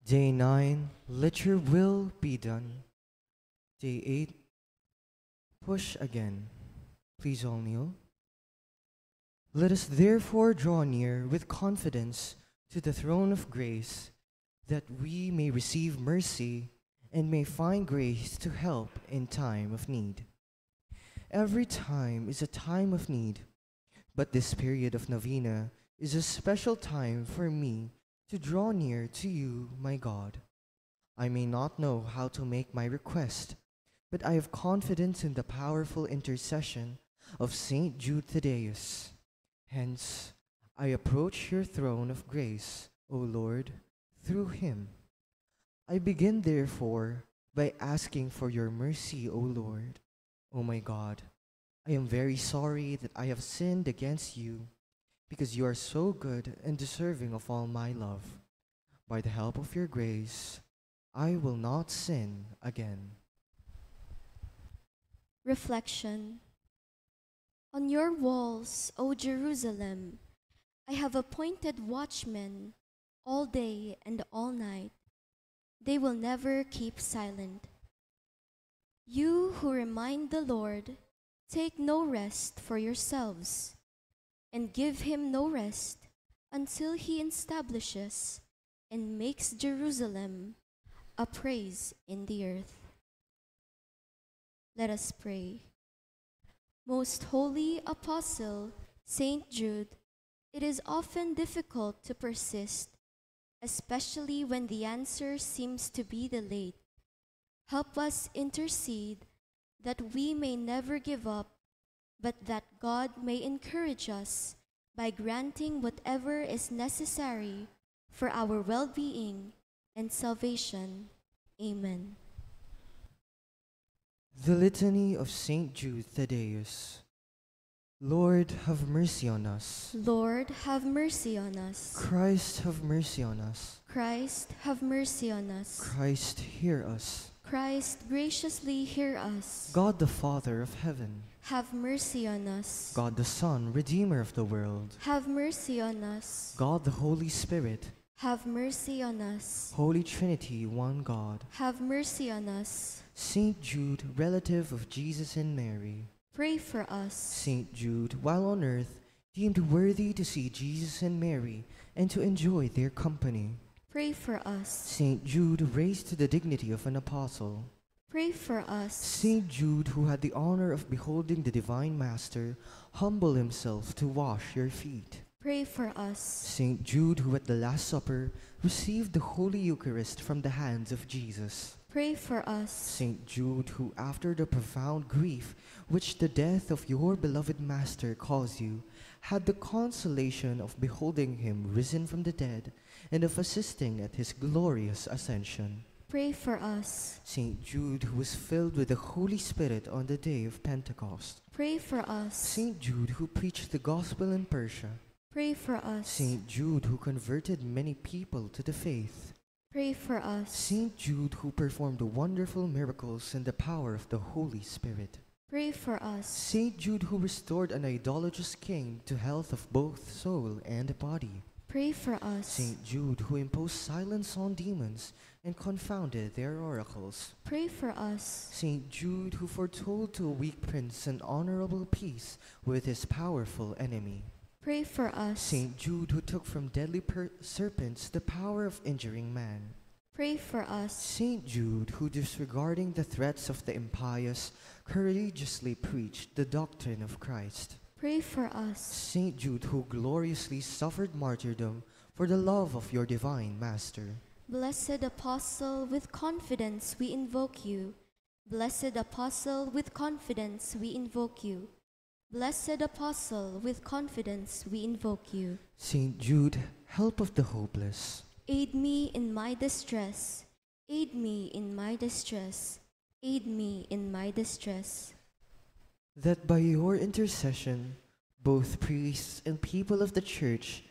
Day 9, let your will be done. Day 8, push again. Please all kneel. Let us therefore draw near with confidence to the throne of grace, that we may receive mercy and may find grace to help in time of need. Every time is a time of need, but this period of novena is a special time for me to draw near to you, my God. I may not know how to make my request, but I have confidence in the powerful intercession of Saint Jude Thaddeus. Hence, I approach your throne of grace, O Lord, through him. I begin, therefore, by asking for your mercy, O Lord. O my God, I am very sorry that I have sinned against you, because you are so good and deserving of all my love. By the help of your grace, I will not sin again. Reflection. On your walls, O Jerusalem, I have appointed watchmen all day and all night. They will never keep silent. You who remind the Lord, take no rest for yourselves, and give him no rest until he establishes and makes Jerusalem a praise in the earth. Let us pray. Most holy Apostle Saint Jude, it is often difficult to persist, especially when the answer seems to be delayed. Help us intercede that we may never give up, but that God may encourage us by granting whatever is necessary for our well-being and salvation. Amen. The Litany of Saint Jude Thaddeus. Lord, have mercy on us. Lord, have mercy on us. Christ, have mercy on us. Christ, have mercy on us. Christ, hear us. Christ, graciously hear us. God the Father of heaven, Have mercy on us. God the Son, Redeemer of the world, Have mercy on us. God the Holy Spirit, Have mercy on us. Holy Trinity, one God. Have mercy on us. Saint Jude, relative of Jesus and Mary. Pray for us. Saint Jude, while on earth, deemed worthy to see Jesus and Mary and to enjoy their company. Pray for us. Saint Jude, raised to the dignity of an apostle. Pray for us. Saint Jude, who had the honor of beholding the Divine Master humble himself to wash your feet. Pray for us. Saint Jude, who at the Last Supper received the Holy Eucharist from the hands of Jesus. Pray for us. Saint Jude, who after the profound grief which the death of your beloved Master caused you, had the consolation of beholding him risen from the dead and of assisting at his glorious ascension. Pray for us. Saint Jude, who was filled with the Holy Spirit on the day of Pentecost. Pray for us. Saint Jude, who preached the gospel in Persia. Pray for us. Saint Jude, who converted many people to the faith. Pray for us. Saint Jude, who performed wonderful miracles in the power of the Holy Spirit. Pray for us. Saint Jude, who restored an idolatrous king to health of both soul and body. Pray for us. Saint Jude, who imposed silence on demons and confounded their oracles. Pray for us. Saint Jude, who foretold to a weak prince an honorable peace with his powerful enemy. Pray for us. Saint Jude, who took from deadly serpents the power of injuring man. Pray for us. Saint Jude, who disregarding the threats of the impious, courageously preached the doctrine of Christ. Pray for us. Saint Jude, who gloriously suffered martyrdom for the love of your divine Master. Blessed Apostle, with confidence we invoke you. Blessed Apostle, with confidence we invoke you. Blessed Apostle, with confidence we invoke you. Saint Jude, help of the hopeless. Aid me in my distress. Aid me in my distress. Aid me in my distress. That by your intercession, both priests and people of the Church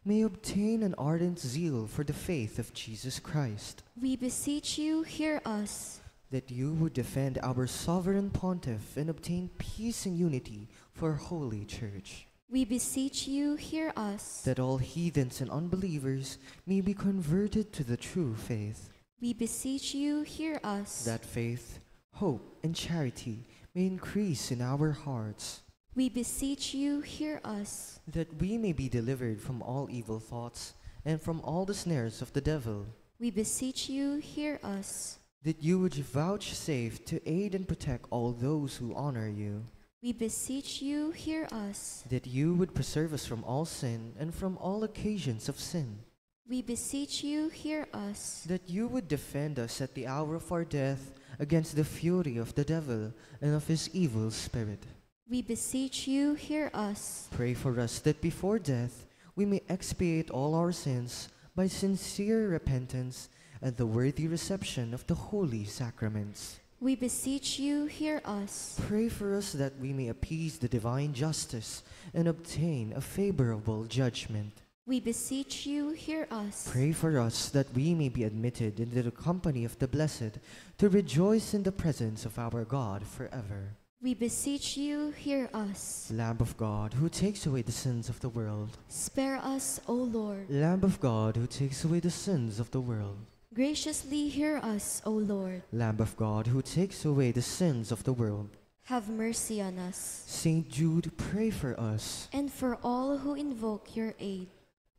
may obtain an ardent zeal for the faith of Jesus Christ. We beseech you, hear us. That you would defend our sovereign pontiff and obtain peace and unity for Holy Church. We beseech you, hear us. that all heathens and unbelievers may be converted to the true faith, We beseech you, hear us. that faith, hope, and charity may increase in our hearts, We beseech you, hear us. that we may be delivered from all evil thoughts and from all the snares of the devil, We beseech you, hear us. that you would vouchsafe to aid and protect all those who honor you, We beseech you, hear us. that you would preserve us from all sin and from all occasions of sin, We beseech you, hear us. that you would defend us at the hour of our death against the fury of the devil and of his evil spirit. We beseech you, hear us. Pray for us that before death we may expiate all our sins by sincere repentance and the worthy reception of the holy sacraments. We beseech you, hear us. Pray for us that we may appease the divine justice and obtain a favorable judgment. We beseech you, hear us. Pray for us that we may be admitted into the company of the blessed to rejoice in the presence of our God forever. We beseech you, hear us. Lamb of God, who takes away the sins of the world. Spare us, O Lord. Lamb of God, who takes away the sins of the world. Graciously hear us, O Lord. Lamb of God, who takes away the sins of the world. Have mercy on us, Saint Jude, pray for us. and for all who invoke your aid.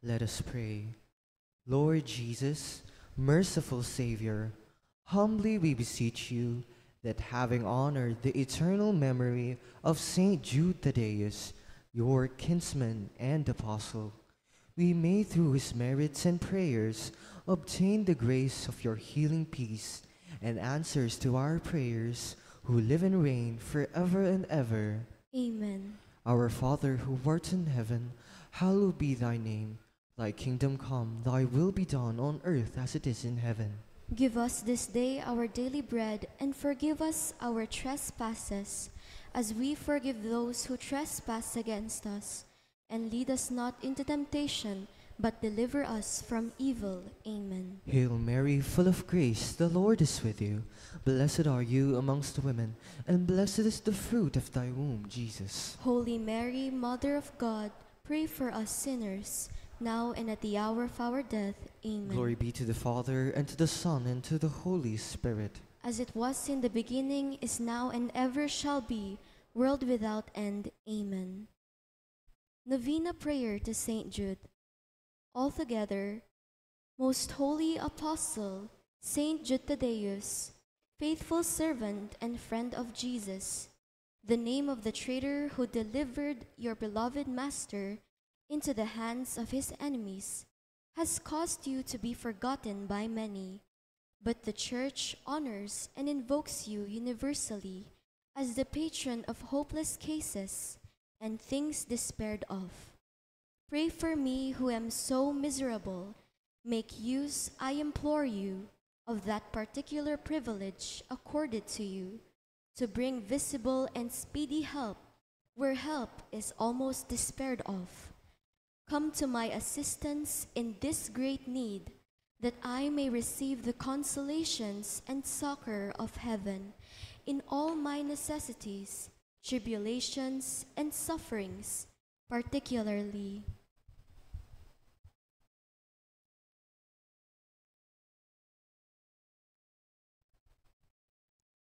Let us pray. Lord Jesus, merciful Savior, humbly we beseech you that having honored the eternal memory of Saint Jude Thaddeus, your kinsman and apostle, we may through his merits and prayers obtain the grace of your healing peace and answers to our prayers, who live and reign forever and ever. Amen. Our Father who art in heaven, hallowed be thy name. Thy kingdom come, thy will be done on earth as it is in heaven. Give us this day our daily bread, and forgive us our trespasses, as we forgive those who trespass against us. And lead us not into temptation, but deliver us from evil. Amen. Hail Mary, full of grace, the Lord is with you. Blessed are you amongst women, and blessed is the fruit of thy womb, Jesus. Holy Mary, Mother of God, pray for us sinners, now and at the hour of our death. Amen. Glory be to the Father, and to the Son, and to the Holy Spirit. As it was in the beginning, is now, and ever shall be, world without end. Amen. Novena Prayer to Saint Jude. Altogether, Most Holy Apostle, Saint Jude Thaddeus, faithful servant and friend of Jesus, the name of the traitor who delivered your beloved Master into the hands of his enemies, has caused you to be forgotten by many, but the Church honors and invokes you universally as the patron of hopeless cases and things despaired of. Pray for me who am so miserable. Make use, I implore you, of that particular privilege accorded to you, to bring visible and speedy help where help is almost despaired of. Come to my assistance in this great need, that I may receive the consolations and succor of heaven in all my necessities, tribulations, and sufferings, particularly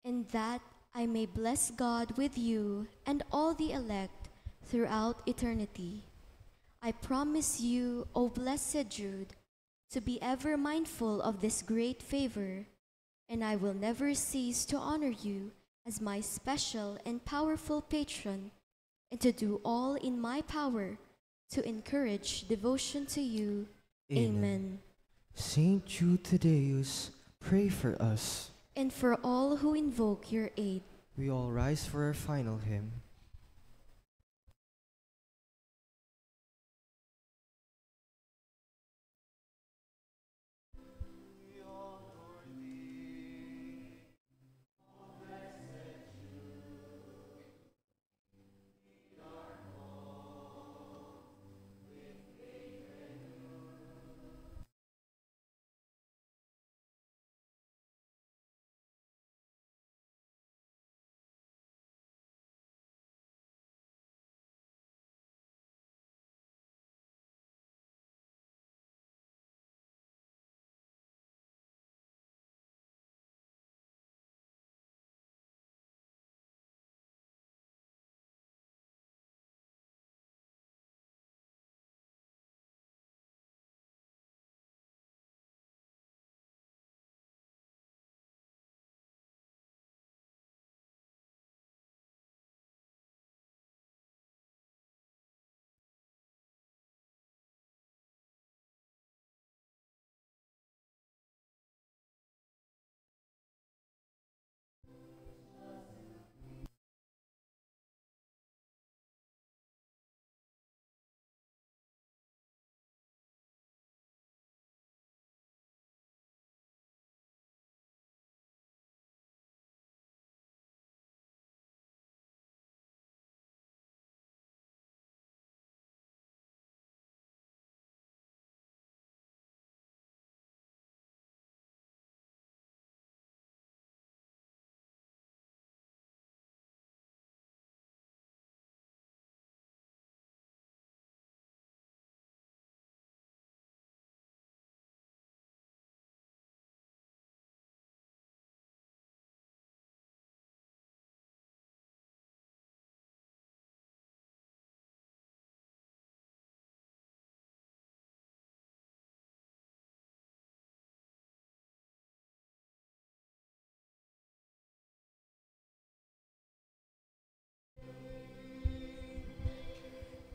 and that I may bless God with you and all the elect throughout eternity. I promise you, O blessed Jude, to be ever mindful of this great favor, and I will never cease to honor you as my special and powerful patron, and to do all in my power to encourage devotion to you. Amen. Saint Jude Thaddeus, pray for us. And for all who invoke your aid. We all rise for our final hymn.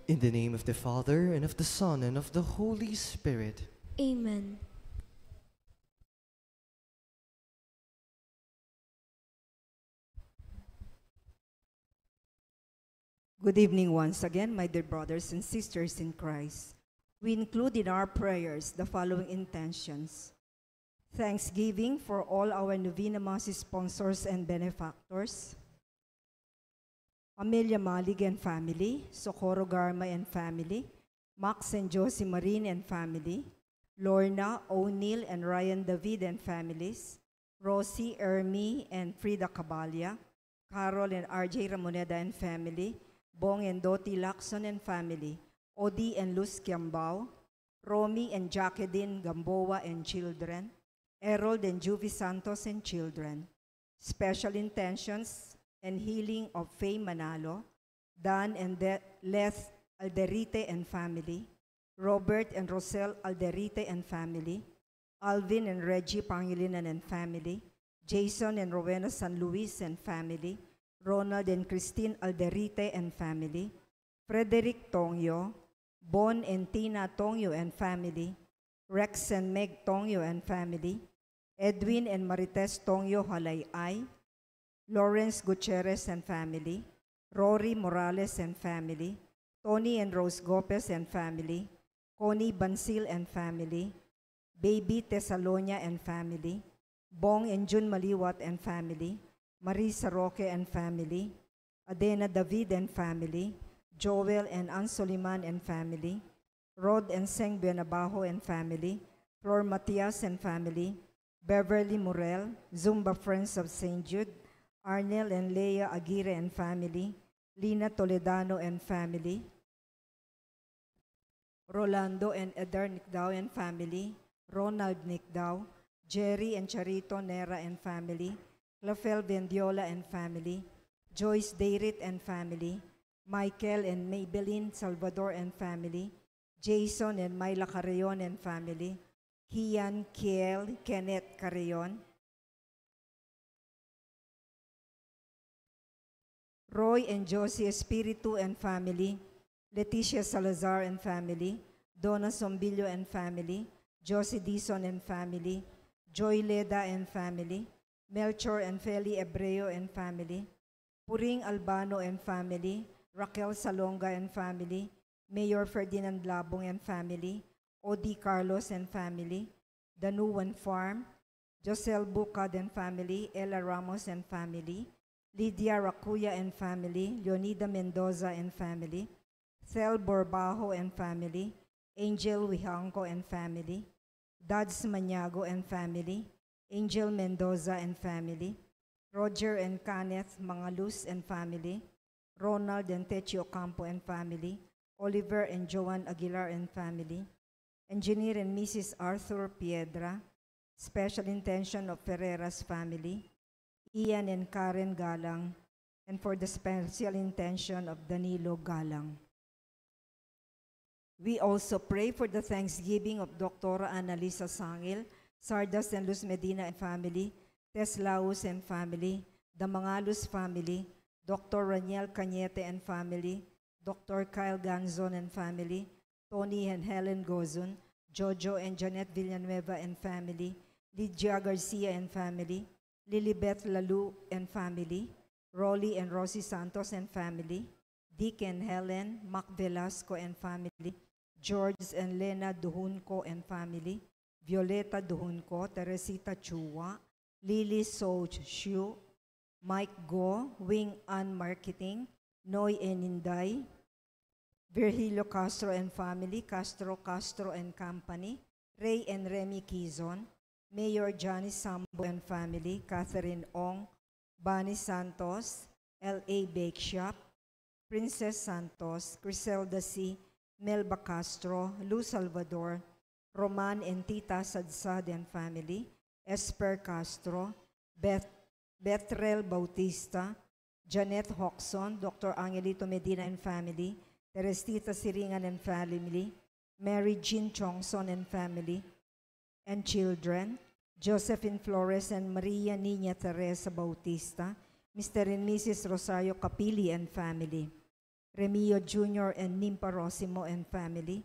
In the name of the Father, and of the Son, and of the Holy Spirit. Amen. Good evening once again, my dear brothers and sisters in Christ. We include in our prayers the following intentions. Thanksgiving for all our Novena Mass sponsors and benefactors. Amelia Malig and family, Socorro Garma and family, Max and Josie Marine and family, Lorna, O'Neill and Ryan David and families, Rosie, Ermi and Frida Cabalia, Carol and RJ Ramoneda and family, Bong and Doti Lacson and family, Odi and Luz Kiambao, Romy and Jacqueline Gamboa and children, Erold and Juvie Santos and children. Special intentions and healing of Faye Manalo, Dan and Les Alderite and family, Robert and Rosel Alderite and family, Alvin and Reggie Pangilinan and family, Jason and Rowena San Luis and family, Ronald and Christine Alderite and family, Frederick Tongyo, Bon and Tina Tongyo and family, Rex and Meg Tongyo and family, Edwin and Marites Tongyo Halayay, Lawrence Gutierrez and family, Rory Morales and family, Tony and Rose Gopez and family, Connie Bansil and family, Baby Tesalonia and family, Bong and Jun Maliwat and family, Marisa Roque and family, Adena David and family, Joel and Ann Soliman and family, Rod and Seng Buenabajo and family, Flor Matias and family, Beverly Morel, Zumba Friends of St. Jude, Arnel and Leah Aguirre and family, Lina Toledano and family, Rolando and Eder Nicdao and family, Ronald Nicdao, Jerry and Charito Nera and family, Clafel Vendiola and family, Joyce Deirit and family, Michael and Maybelline Salvador and family, Jason and Myla Carreon and family, Kian Kiel Kenneth Carreon, Roy and Josie Espiritu and family, Leticia Salazar and family, Donna Sombillo and family, Josie Dison and family, Joy Leda and family, Melchor and Feli Ebreo and family, Puring Albano and family, Raquel Salonga and family, Mayor Ferdinand Labong and family, Odi Carlos and family, Danuan Farm, Josel Bucad and family, Ella Ramos and family, Lydia Racuya and family, Leonida Mendoza and family, Thel Borbajo and family, Angel Wihanco and family, Dads Maniago and family, Angel Mendoza and family, Roger and Kenneth Mangalus and family, Ronald and Techi Ocampo and family, Oliver and Joan Aguilar and family, Engineer and Mrs. Arthur Piedra, Special Intention of Ferreras family, Ian and Karen Galang, and for the special intention of Danilo Galang. We also pray for the thanksgiving of Dr. Annalisa Sangil, Sardas and Luz Medina and family, Tess Laus and family, the Mangalus family, Dr. Raniel Cañete and family, Dr. Kyle Ganzon and family, Tony and Helen Gozun, Jojo and Janet Villanueva and family, Lydia Garcia and family, Lilibeth Lalu and family, Rolly and Rosie Santos and family, Dick and Helen, Mac Velasco and family, George and Lena Duhunco and family, Violeta Duhunco, Teresita Chua, Lily So Shu, Mike Go, Wing An Marketing, Noy and Inday, Virgilio Castro and family, Castro and company, Ray and Remy Quizon, Mayor Johnny Sambo and family, Catherine Ong, Bani Santos, L.A. Bake Shop, Princess Santos, Criselda C., Melba Castro, Luz Salvador, Roman and Tita Sadsad and family, Esper Castro, Bethrel Bautista, Janet Hoxon, Dr. Angelito Medina and family, Teresita Siringan and family, Mary Jean Chongson and family, and children, Josephine Flores and Maria Nina Teresa Bautista, Mr. and Mrs. Rosario Capili and family. Remio Jr. and Nimpa Rosimo and family,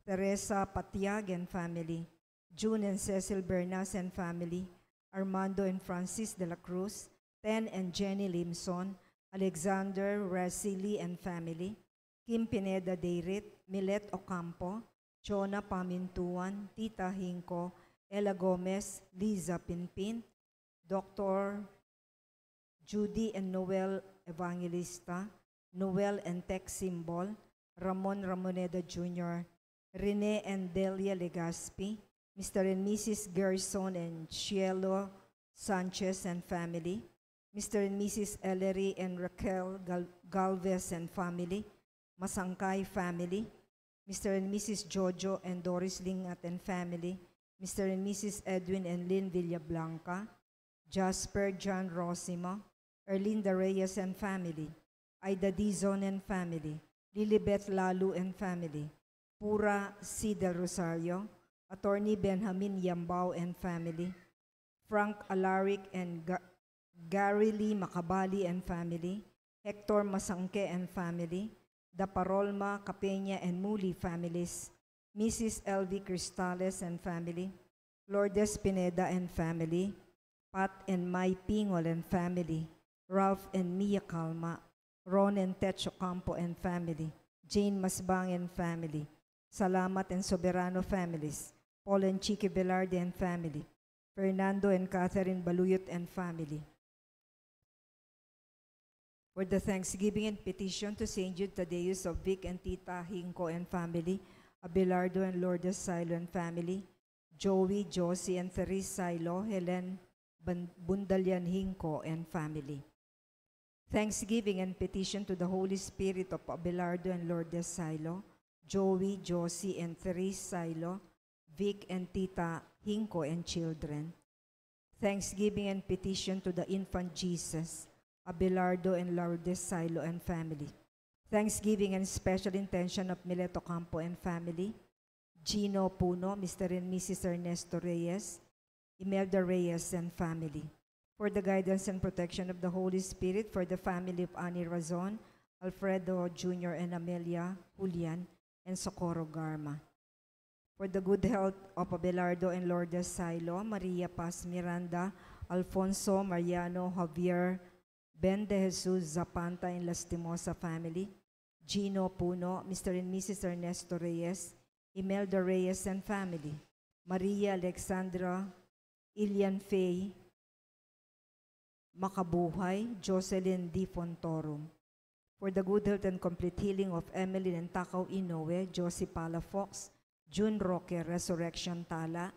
Teresa Patiag and family, June and Cecil Bernas and family, Armando and Francis de la Cruz, Ten and Jenny Limson, Alexander Rasili and family, Kim Pineda Deirit, Milet Ocampo, Chona Pamintuan, Tita Hinko, Ella Gomez, Liza Pinpin, Dr. Judy and Noel Evangelista, Noel and Tech Symbol, Ramon Ramoneda Jr., Rene and Delia Legaspi, Mr. and Mrs. Gerson and Cielo Sanchez and family, Mr. and Mrs. Ellery and Raquel Galvez and family, Masangkay family, Mr. and Mrs. Jojo and Doris Lingat and family, Mr. and Mrs. Edwin and Lynn Villablanca, Jasper John Rosima, Erlinda Reyes and family, Aida Dizon and family, Lilibeth Lalu and family, Pura C. Del Rosario, Attorney Benjamin Yambao and family, Frank Alaric and Gary Lee Macabali and family, Hector Masangke and family, Daparolma Capeña and Muli families, Mrs. L.V. Cristales and family, Lourdes Pineda and family, Pat and Mai Pingol and family, Ralph and Mia Calma, Ron and Techo Campo and family, Jane Masbang and family, Salamat and Soberano families, Paul and Chiqui Velarde and family, Fernando and Catherine Baluyot and family. For the thanksgiving and petition to St. Jude Tadeus of Vic and Tita Hinko and family, Abelardo and Lourdes Silo and family, Joey, Josie and Therese Silo, Helen Bundalian Hinko and family. Thanksgiving and petition to the Holy Spirit of Abelardo and Lourdes Silo, Joey, Josie and Therese Silo, Vic and Tita Hinko and children. Thanksgiving and petition to the infant Jesus, Abelardo and Lourdes Silo and family. Thanksgiving and special intention of Mileto Campo and family, Gino Puno, Mr. and Mrs. Ernesto Reyes, Imelda Reyes and family. For the guidance and protection of the Holy Spirit, for the family of Ani Razon, Alfredo Jr. and Amelia Julian, and Socorro Garma. For the good health of Abelardo and Lourdes Silo, Maria Paz Miranda, Alfonso Mariano Javier, Ben de Jesus Zapanta and Lastimosa family, Gino Puno, Mr. and Mrs. Ernesto Reyes, Imelda Reyes and family, Maria Alexandra Ilian Faye Makabuhay, Jocelyn D. Fontorum. For the good health and complete healing of Emily and Takaw Inoue, Josie Palafox, June Roque Resurrection Tala,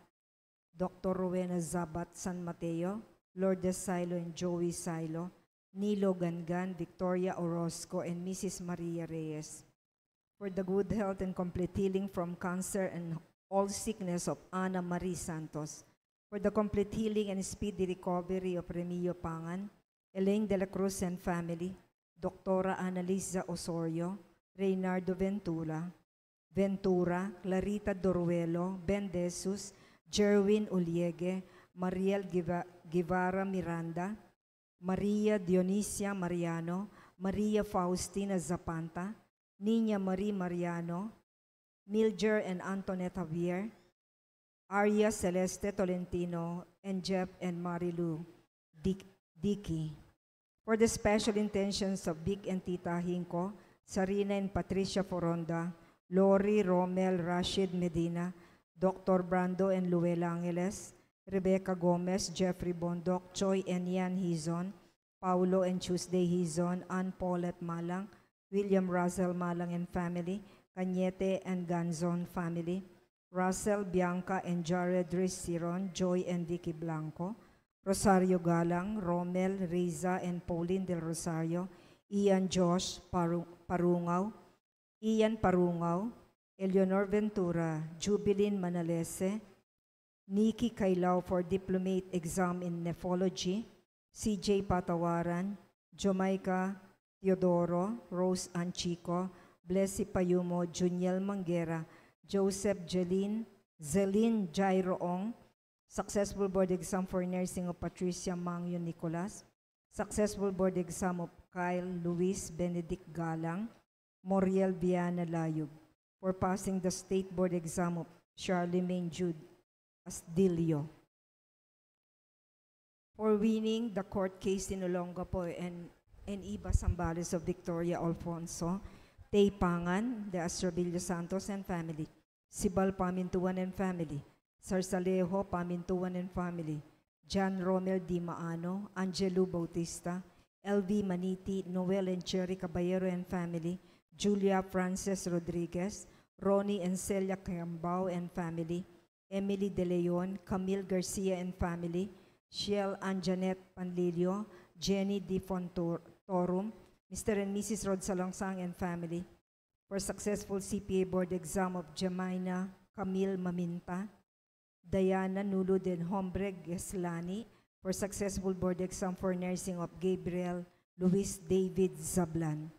Dr. Rowena Zabat San Mateo, Lourdes Silo and Joey Silo, Nilo Gangan, Victoria Orozco, and Mrs. Maria Reyes. For the good health and complete healing from cancer and all sickness of Ana Marie Santos. For the complete healing and speedy recovery of Remio Pangan, Elaine de la Cruz and family, Doctora Annalisa Osorio, Reynardo Ventura, Clarita Doruelo, Ben De Jesus, Jerwin Uliege, Mariel Guevara Miranda, Maria Dionisia Mariano, Maria Faustina Zapanta, Nina Marie Mariano, Milger and Antoinette Javier, Arya Celeste Tolentino, and Jeff and Marilu Dicky. For the special intentions of Vic and Tita Hinko, Sarina and Patricia Foronda, Lori Romel Rashid Medina, Dr. Brando and Luela Angeles, Rebecca Gomez, Jeffrey Bondok, Choi and Yan Hizon, Paulo and Tuesday Hizon, Ann Paulette Malang, William Russell Malang and family, Cañete and Ganzon family, Russell, Bianca and Jared Risiron, Joy and Vicky Blanco, Rosario Galang, Romel, Riza and Pauline Del Rosario, Ian Josh Parungaw, Ian Parungaw, Eleanor Ventura, Jubilin Manalese, Nikki Kailao for diplomate exam in nephrology, CJ Patawaran, Jamaica Teodoro, Rose Anchico, Blessy Payumo, Juniel Manguera, Joseph Zelin Jairoong, successful board exam for nursing of Patricia Mangyo Nicolas, successful board exam of Kyle Luis Benedict Galang, Moriel Viana Layug, for passing the State Board exam of Charlemagne Jude Asdilio, for winning the court case in Olongapo and Iba Zambales of Victoria Alfonso, Tay Pangan, de Astrabilio Santos and family, Sibal Pamintuan and family, Sarsalejo Pamintuan and family, John Romel Di Maano, Angelo Bautista, LV Maniti, Noel and Cherry Caballero and family, Julia Frances Rodriguez, Ronnie and Celia Cambao and family, Emily De Leon, Camille Garcia and family, Shiel Anjanet Panlilio, Jenny Di Fontorum, Mr. and Mrs. Rod Salongsang and family, for successful CPA board exam of Jemina Camille Maminta, Diana Nulo Den Hombre Geslani, for successful board exam for nursing of Gabriel Luis David Zablan.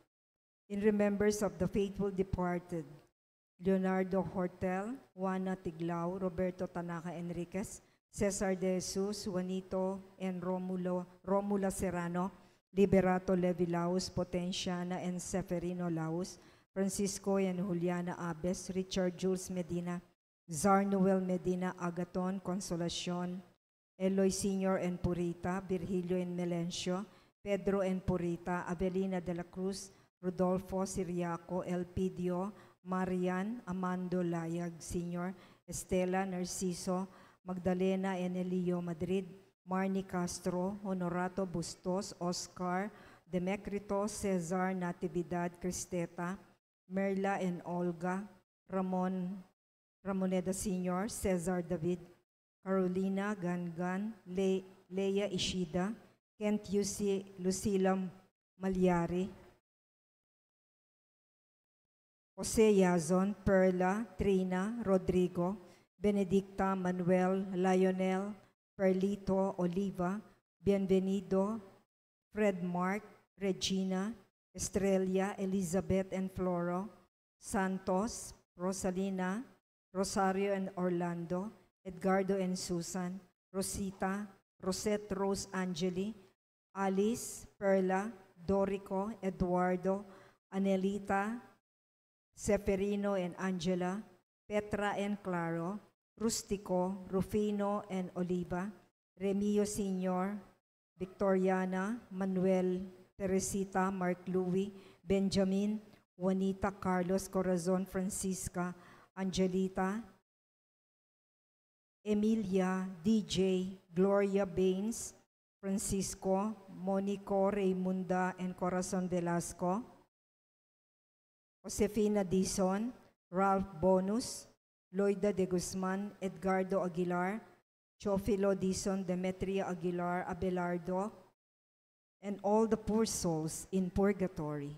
In remembrance of the faithful departed, Leonardo Hortel, Juana Tiglao, Roberto Tanaka Enriquez, Cesar De Jesus, Juanito and Romula Serrano, Liberato Levi Laus, Potenciana and Seferino Laus, Francisco and Juliana Abes, Richard Jules Medina, Zar Noel Medina Agaton, Consolacion, Eloy Sr. and Purita, Virgilio and Melencio, Pedro and Purita, Avelina de la Cruz, Rodolfo Siriaco, Elpidio, Marian, Amando Layag Sr., Estela Narciso, Magdalena and Elio Madrid, Marnie Castro, Honorato Bustos, Oscar, Demecrito, Cesar Natividad Cristeta, Merla and Olga, Ramoneda Sr., Cesar David, Carolina Gangan, Leia Ishida, Kent Yusi, Lucila Malyari, Jose Yazon, Perla, Trina, Rodrigo, Benedicta, Manuel, Lionel, Perlito, Oliva, Bienvenido, Fred Mark, Regina, Estrella, Elizabeth and Floro, Santos, Rosalina, Rosario and Orlando, Edgardo and Susan, Rosita, Rosette Rose Angeli, Alice, Perla, Dorico, Eduardo, Anelita, Seferino and Angela, Petra and Claro, Rustico, Rufino and Oliva, Remio Sr., Victoriana, Manuel, Teresita, Mark Louis, Benjamin, Juanita, Carlos, Corazon, Francisca, Angelita, Emilia, DJ, Gloria Baines, Francisco, Monico, Raymunda, and Corazon Velasco, Josefina Dizon, Ralph Bonus, Loida de Guzman, Edgardo Aguilar, Chofilo Dizon, Demetria Aguilar, Abelardo, and all the poor souls in purgatory.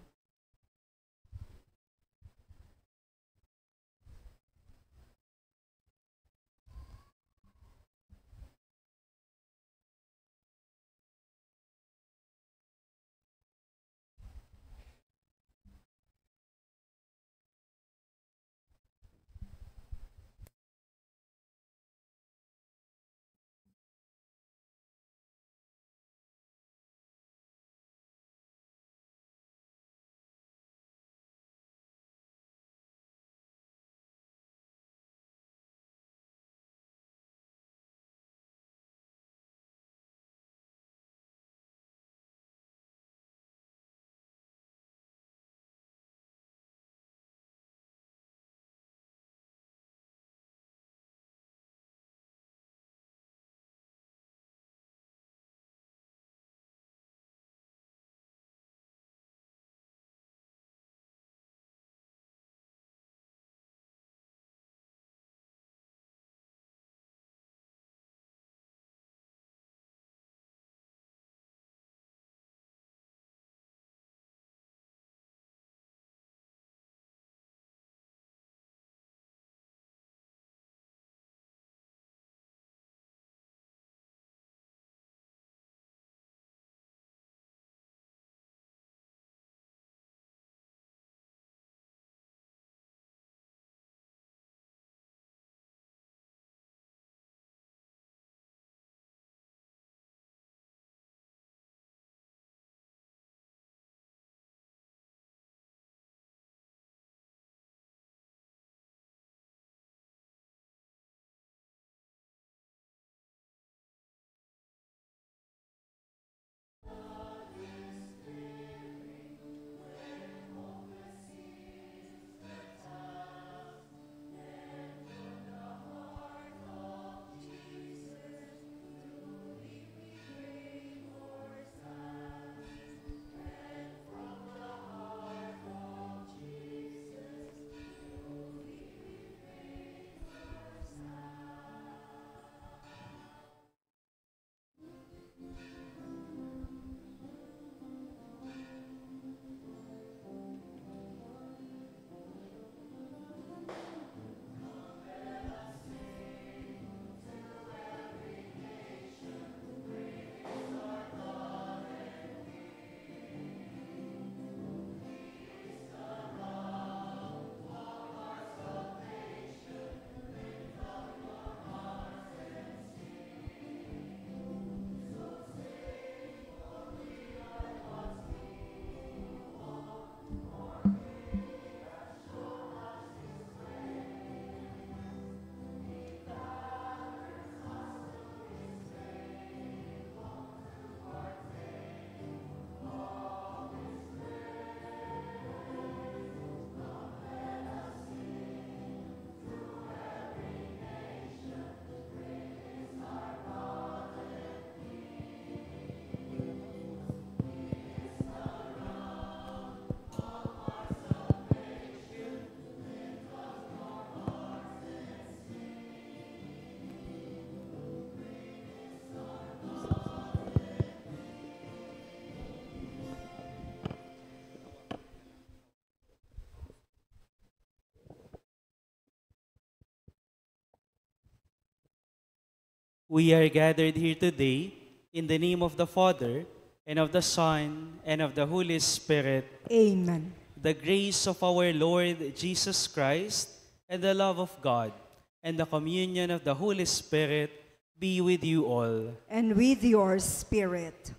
We are gathered here today in the name of the Father, and of the Son, and of the Holy Spirit. Amen. The grace of our Lord Jesus Christ, and the love of God, and the communion of the Holy Spirit be with you all. And with your spirit.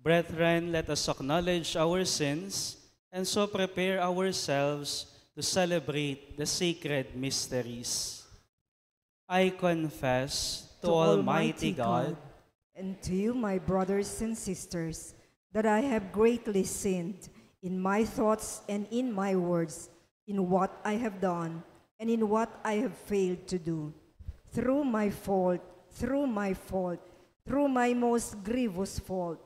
Brethren, let us acknowledge our sins and so prepare ourselves to celebrate the sacred mysteries. I confess to Almighty God and to you, my brothers and sisters, that I have greatly sinned in my thoughts and in my words, in what I have done and in what I have failed to do. Through my fault, through my most grievous fault.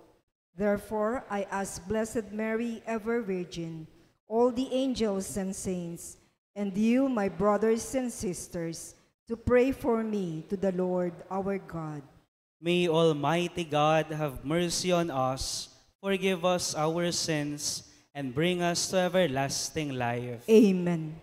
Therefore, I ask Blessed Mary, ever Virgin, all the angels and saints, and you, my brothers and sisters, to pray for me to the Lord our God. May Almighty God have mercy on us, forgive us our sins, and bring us to everlasting life. Amen.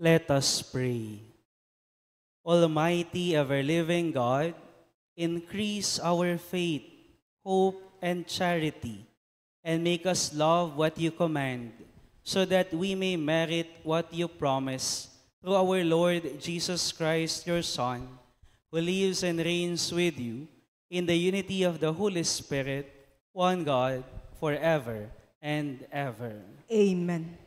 Let us pray. Almighty ever-living God, increase our faith, hope, and charity, and make us love what you command, so that we may merit what you promise, through our Lord Jesus Christ, your Son, who lives and reigns with you in the unity of the Holy Spirit, one God, forever and ever. Amen.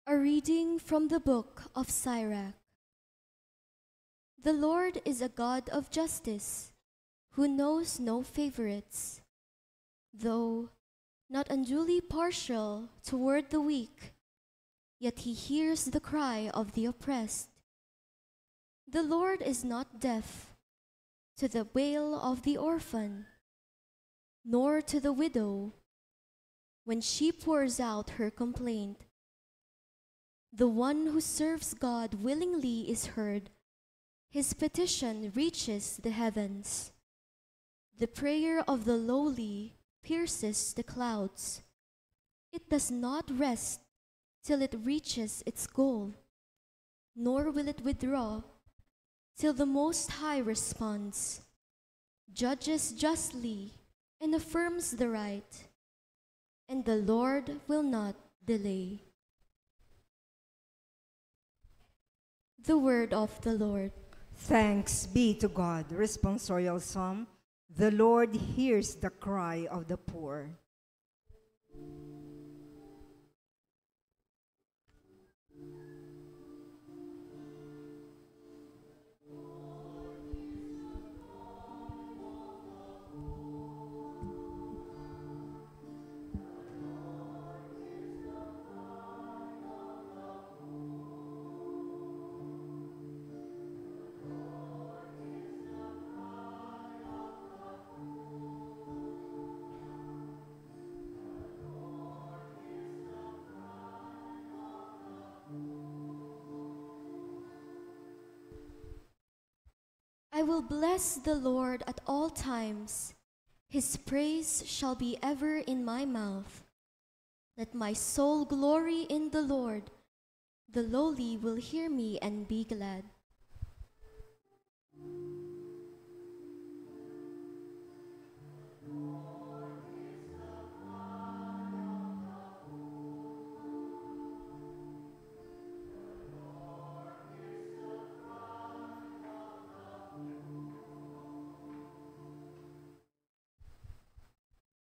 A reading from the book of Sirach. The Lord is a God of justice, who knows no favorites. Though not unduly partial toward the weak, yet he hears the cry of the oppressed. The Lord is not deaf to the wail of the orphan, nor to the widow when she pours out her complaint. The one who serves God willingly is heard. His petition reaches the heavens. The prayer of the lowly pierces the clouds. It does not rest till it reaches its goal, nor will it withdraw till the Most High responds, judges justly, and affirms the right, and the Lord will not delay. The word of the Lord. Thanks be to God. Responsorial Psalm. The Lord hears the cry of the poor. I will bless the Lord at all times. His praise shall be ever in my mouth. Let my soul glory in the Lord. The lowly will hear me and be glad.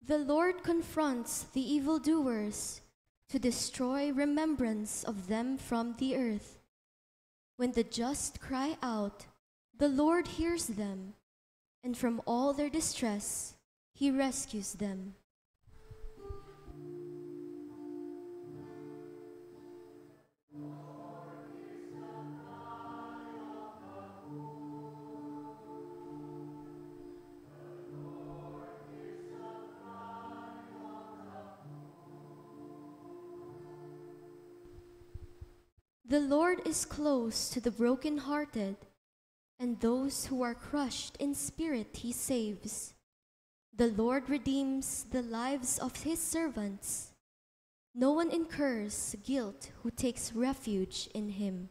The Lord confronts the evildoers to destroy remembrance of them from the earth. When the just cry out, the Lord hears them, and from all their distress he rescues them. The Lord is close to the brokenhearted, and those who are crushed in spirit he saves. The Lord redeems the lives of his servants. No one incurs guilt who takes refuge in him.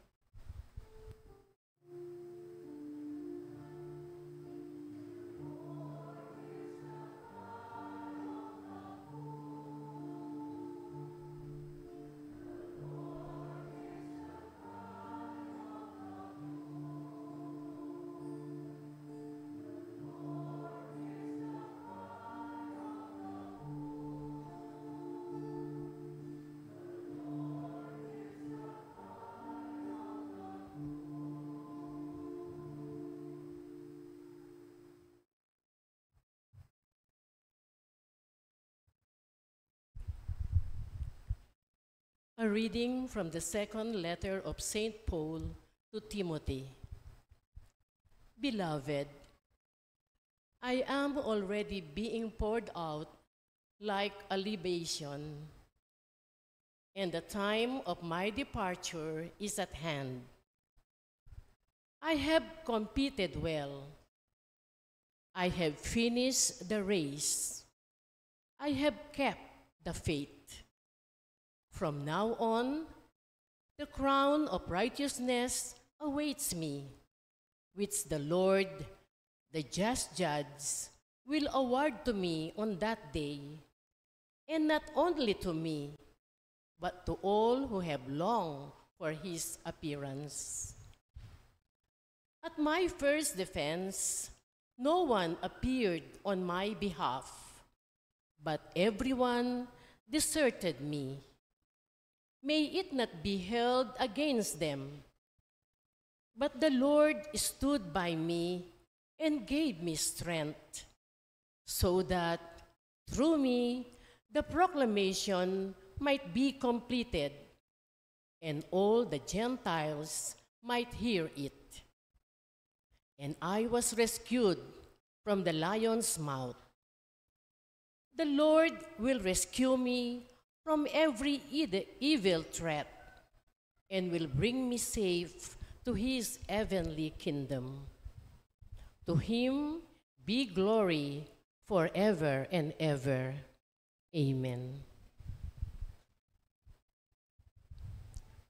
A reading from the second letter of St. Paul to Timothy. Beloved, I am already being poured out like a libation, and the time of my departure is at hand. I have competed well. I have finished the race. I have kept the faith. From now on, the crown of righteousness awaits me, which the Lord, the just judge, will award to me on that day, and not only to me, but to all who have longed for his appearance. At my first defense, no one appeared on my behalf, but everyone deserted me. May it not be held against them. But the Lord stood by me and gave me strength, so that through me the proclamation might be completed, and all the Gentiles might hear it. And I was rescued from the lion's mouth. The Lord will rescue me from every evil threat, and will bring me safe to his heavenly kingdom. To him be glory forever and ever. Amen.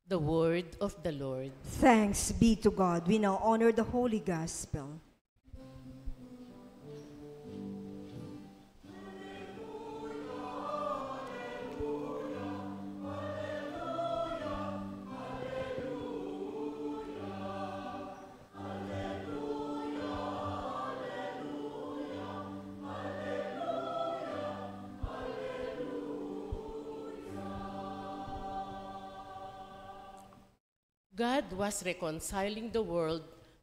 The word of the Lord. Thanks be to God. We now honor the Holy Gospel. God was reconciling the world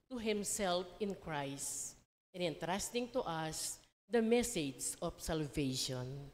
to himself in Christ and entrusting to us the message of salvation.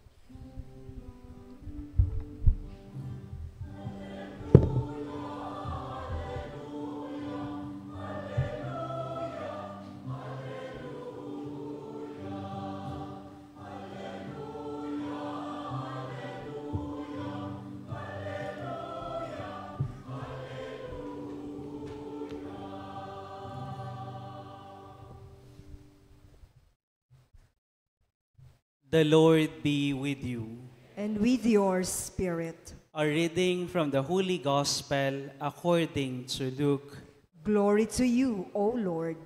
The Lord be with you. And with your spirit. A reading from the Holy Gospel according to Luke. Glory to you, O Lord.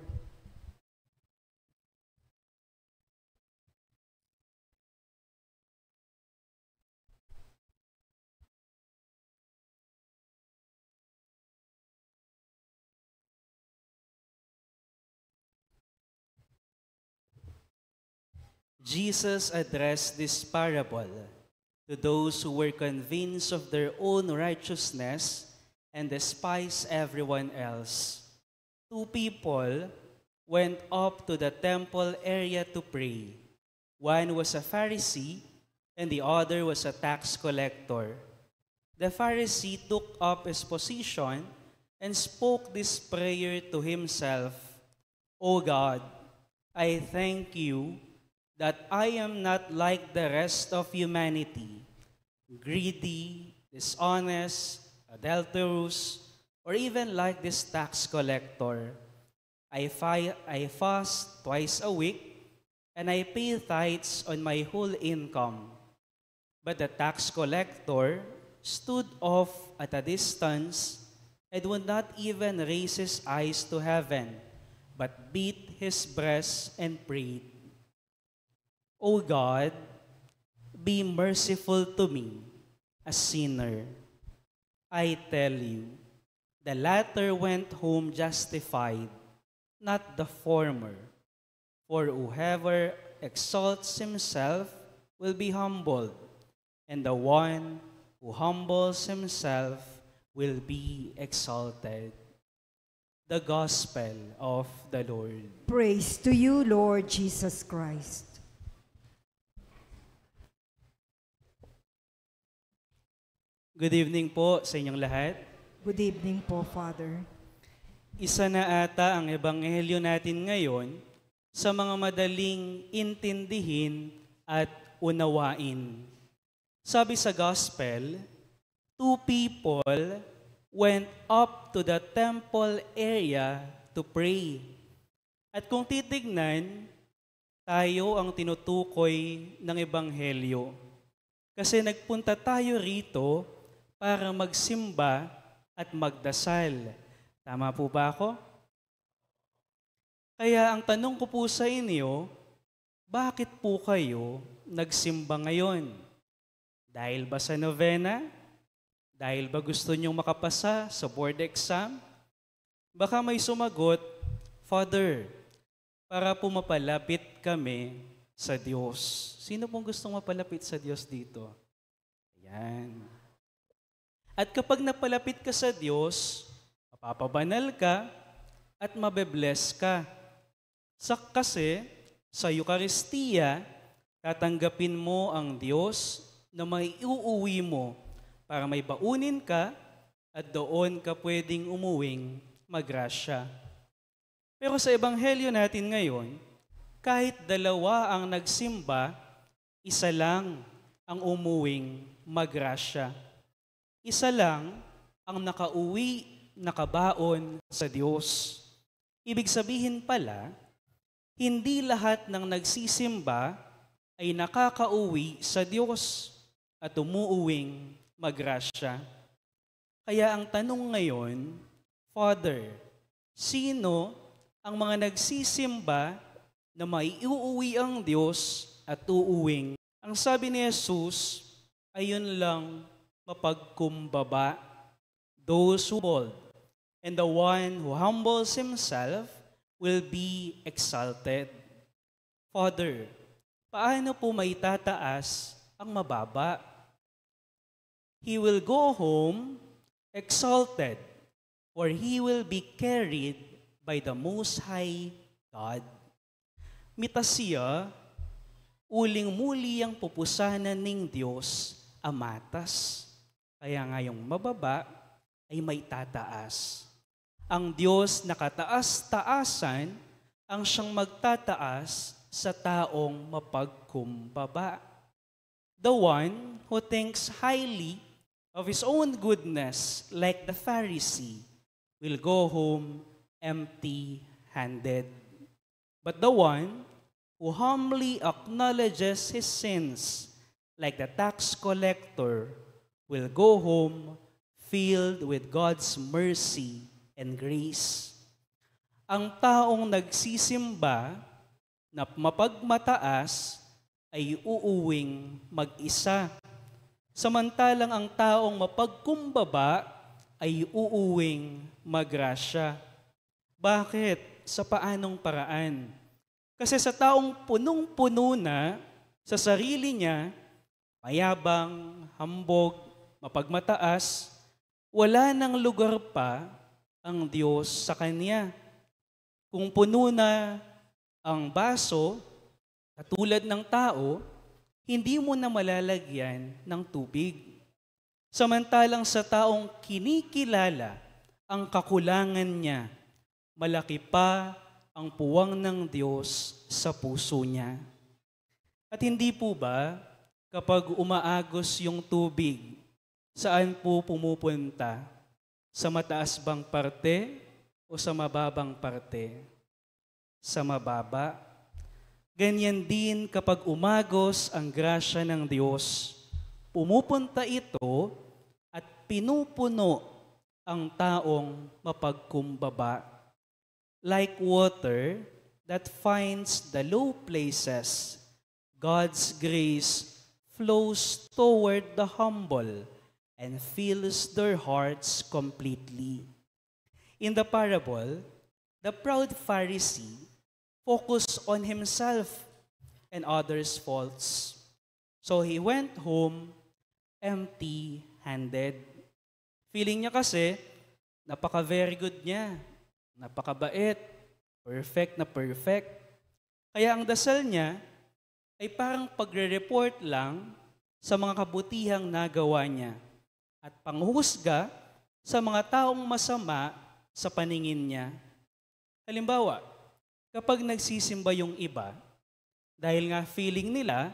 Jesus addressed this parable to those who were convinced of their own righteousness and despised everyone else. Two people went up to the temple area to pray. One was a Pharisee and the other was a tax collector. The Pharisee took up his position and spoke this prayer to himself, "O God, I thank you that I am not like the rest of humanity, greedy, dishonest, adulterous, or even like this tax collector. I fast twice a week, and I pay tithes on my whole income." But the tax collector stood off at a distance and would not even raise his eyes to heaven, but beat his breast and prayed, "O God, be merciful to me, a sinner." I tell you, the latter went home justified, not the former. For whoever exalts himself will be humbled, and the one who humbles himself will be exalted. The Gospel of the Lord. Praise to you, Lord Jesus Christ. Good evening po sa inyong lahat. Good evening po, Father. Isa na ata ang ebanghelyo natin ngayon sa mga madaling intindihin at unawain. Sabi sa Gospel, two people went up to the temple area to pray. At kung titignan, tayo ang tinutukoy ng Ebanghelyo. Kasi nagpunta tayo rito para magsimba at magdasal. Tama po ba ako? Kaya ang tanong ko po sa inyo, bakit po kayo nagsimba ngayon? Dahil ba sa novena? Dahil ba gusto nyong makapasa sa board exam? Baka may sumagot, Father, para po mapalapit kami sa Diyos. Sino pong gustong mapalapit sa Diyos dito? Ayan. At kapag napalapit ka sa Diyos, mapapabanal ka at mabebless ka. Kasi sa Eucharistia, tatanggapin mo ang Diyos na may iuuwi mo para may baunin ka at doon ka pwedeng umuwing magrasya. Pero sa Ebanghelyo natin ngayon, kahit dalawa ang nagsimba, isa lang ang umuwing magrasya. Isa lang ang nakauwi, nakabaon sa Diyos. Ibig sabihin pala, hindi lahat ng nagsisimba ay nakakauwi sa Diyos at umuuwing magrasya. Kaya ang tanong ngayon, Father, sino ang mga nagsisimba na maiuuwi ang Diyos at uuwing? Ang sabi ni Jesus, ayun lang mapagkumbaba, those who bold, and the one who humbles himself will be exalted. Father, paano po maitataas ang mababa? He will go home exalted, for he will be carried by the Most High God. Mitasya, uling-muli ang pupusanan ng Diyos amatas. Kaya ngayong mababa ay may tataas. Ang Diyos na kataas-taasan ang siyang magtataas sa taong mapagkumbaba. The one who thinks highly of his own goodness, like the Pharisee, will go home empty-handed. But the one who humbly acknowledges his sins, like the tax collector, will go home filled with God's mercy and grace. Ang taong nagsisimba na mapagmataas ay uuwing mag-isa. Samantalang ang taong mapagkumbaba ay uuwing magrasya. Bakit? Sa paanong paraan? Kasi sa taong punong-puno na sa sarili niya, mayabang, hambog, mapagmataas, wala nang lugar pa ang Diyos sa kanya. Kung puno na ang baso, katulad ng tao, hindi mo na malalagyan ng tubig. Samantalang sa taong kinikilala ang kakulangan niya, malaki pa ang puwang ng Diyos sa puso niya. At hindi po ba, kapag umaagos yung tubig, saan po pumupunta? Sa mataas bang parte o sa mababang parte? Sa mababa. Ganyan din kapag umagos ang grasya ng Diyos, pumupunta ito at pinupuno ang taong mapagkumbaba. Like water that finds the low places, God's grace flows toward the humble and fills their hearts completely. In the parable, the proud Pharisee focused on himself and others' faults. So he went home empty-handed. Feeling niya kasi, napaka-very good niya, napakabait, perfect na perfect. Kaya ang dasal niya ay parang pagre-report lang sa mga kabutihang nagawa niya at panghusga sa mga taong masama sa paningin niya. Halimbawa, kapag nagsisimba yung iba, dahil nga feeling nila,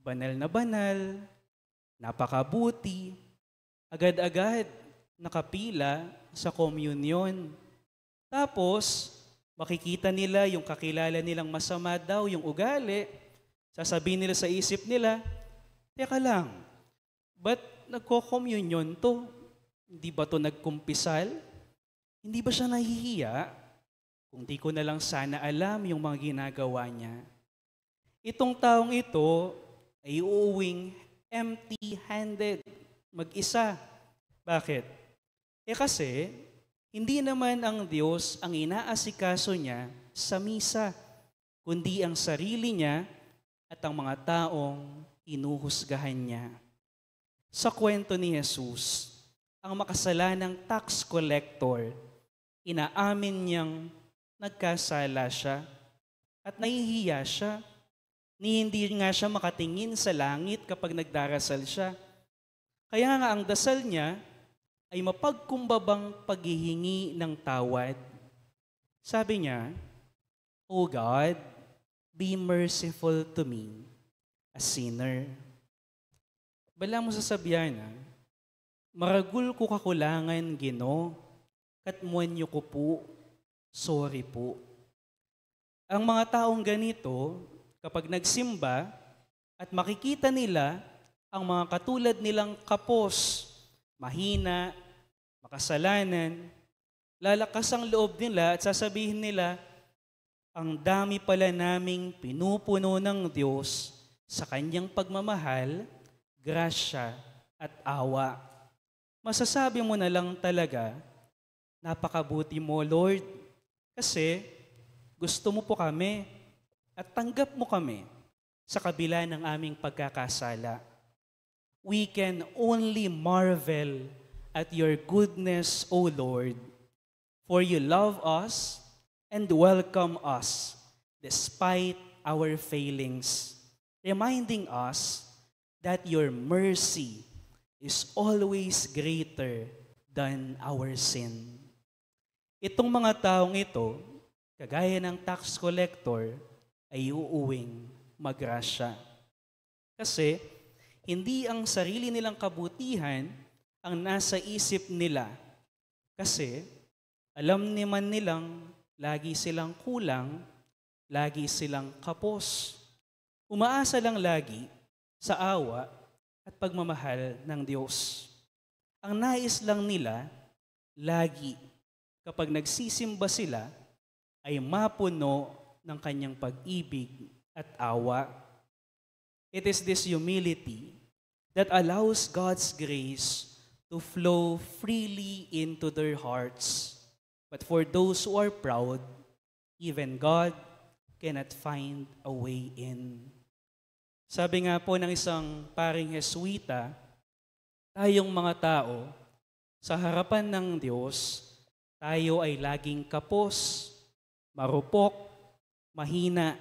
banal na banal, napakabuti, Agad-agad nakapila sa komunyon. Tapos, makikita nila yung kakilala nilang masama daw, yung ugali. Sasabihin nila sa isip nila, teka lang, ba't nagko-communion to? Hindi ba to nagkumpisal? Hindi ba siya nahihiya? Kung di ko na lang sana alam yung mga ginagawa niya. Itong taong ito ay uuwing empty-handed, mag-isa. Bakit? Kasi, hindi naman ang Diyos ang inaasikaso niya sa misa, kundi ang sarili niya at ang mga taong inuhusgahan niya. Sa kwento ni Jesus, ang makasalanang tax collector, inaamin niyang nagkasala siya at nahihiya siya. Ni hindi nga siya makatingin sa langit kapag nagdarasal siya. Kaya nga ang dasal niya ay mapagkumbabang paghihingi ng tawad. Sabi niya, O God, be merciful to me, a sinner. Bala mo sasabihan na, maragul ko kakulangan, Ginoo, katmuan niyo ko po, sorry po. Ang mga taong ganito, kapag nagsimba at makikita nila ang mga katulad nilang kapos, mahina, makasalanan, lalakas ang loob nila at sasabihin nila, ang dami pala naming pinupuno ng Diyos sa kanyang pagmamahal, grasya at awa. Masasabi mo na lang talaga, napakabuti mo, Lord, kasi gusto mo po kami at tanggap mo kami sa kabila ng aming pagkakasala. We can only marvel at your goodness, O Lord, for you love us and welcome us despite our failings, reminding us that your mercy is always greater than our sin. Itong mga taong ito, kagaya ng tax collector, ay uuwing magrasya. Kasi hindi ang sarili nilang kabutihan ang nasa isip nila. Kasi alam naman nilang lagi silang kulang, lagi silang kapos. Umaasa lang lagi sa awa at pagmamahal ng Diyos. Ang nais lang nila, lagi kapag nagsisimba sila, ay mapuno ng kanyang pag-ibig at awa. It is this humility that allows God's grace to flow freely into their hearts. But for those who are proud, even God cannot find a way in. Sabi nga po ng isang paring Jesuita, tayong mga tao, sa harapan ng Diyos, tayo ay laging kapos, marupok, mahina.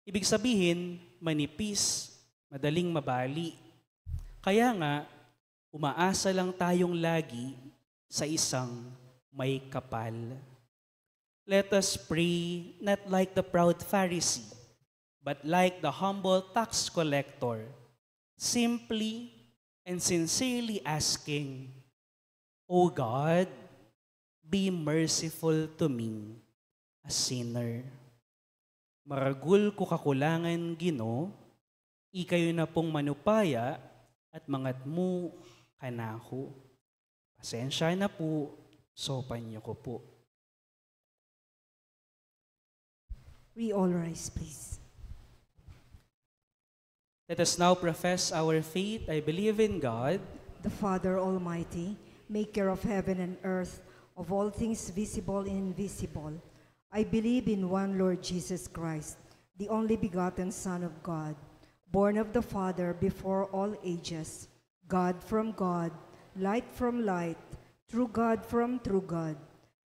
Ibig sabihin, manipis, madaling mabali. Kaya nga, umaasa lang tayong lagi sa isang may kapal. Let us pray not like the proud Pharisee, but like the humble tax collector, simply and sincerely asking, O God, be merciful to me, a sinner. Maragul ko kakulangan, Ginoo, ikayo na pong manupaya at mangatmu kanako. Pasensya na po, sopan niyo ko po. We all rise, please. Let us now profess our faith. I believe in God, The Father Almighty, maker of heaven and earth, of all things visible and invisible. I believe in one Lord Jesus Christ, the only begotten Son of God, born of the Father before all ages, God from God, light from light, true God from true God,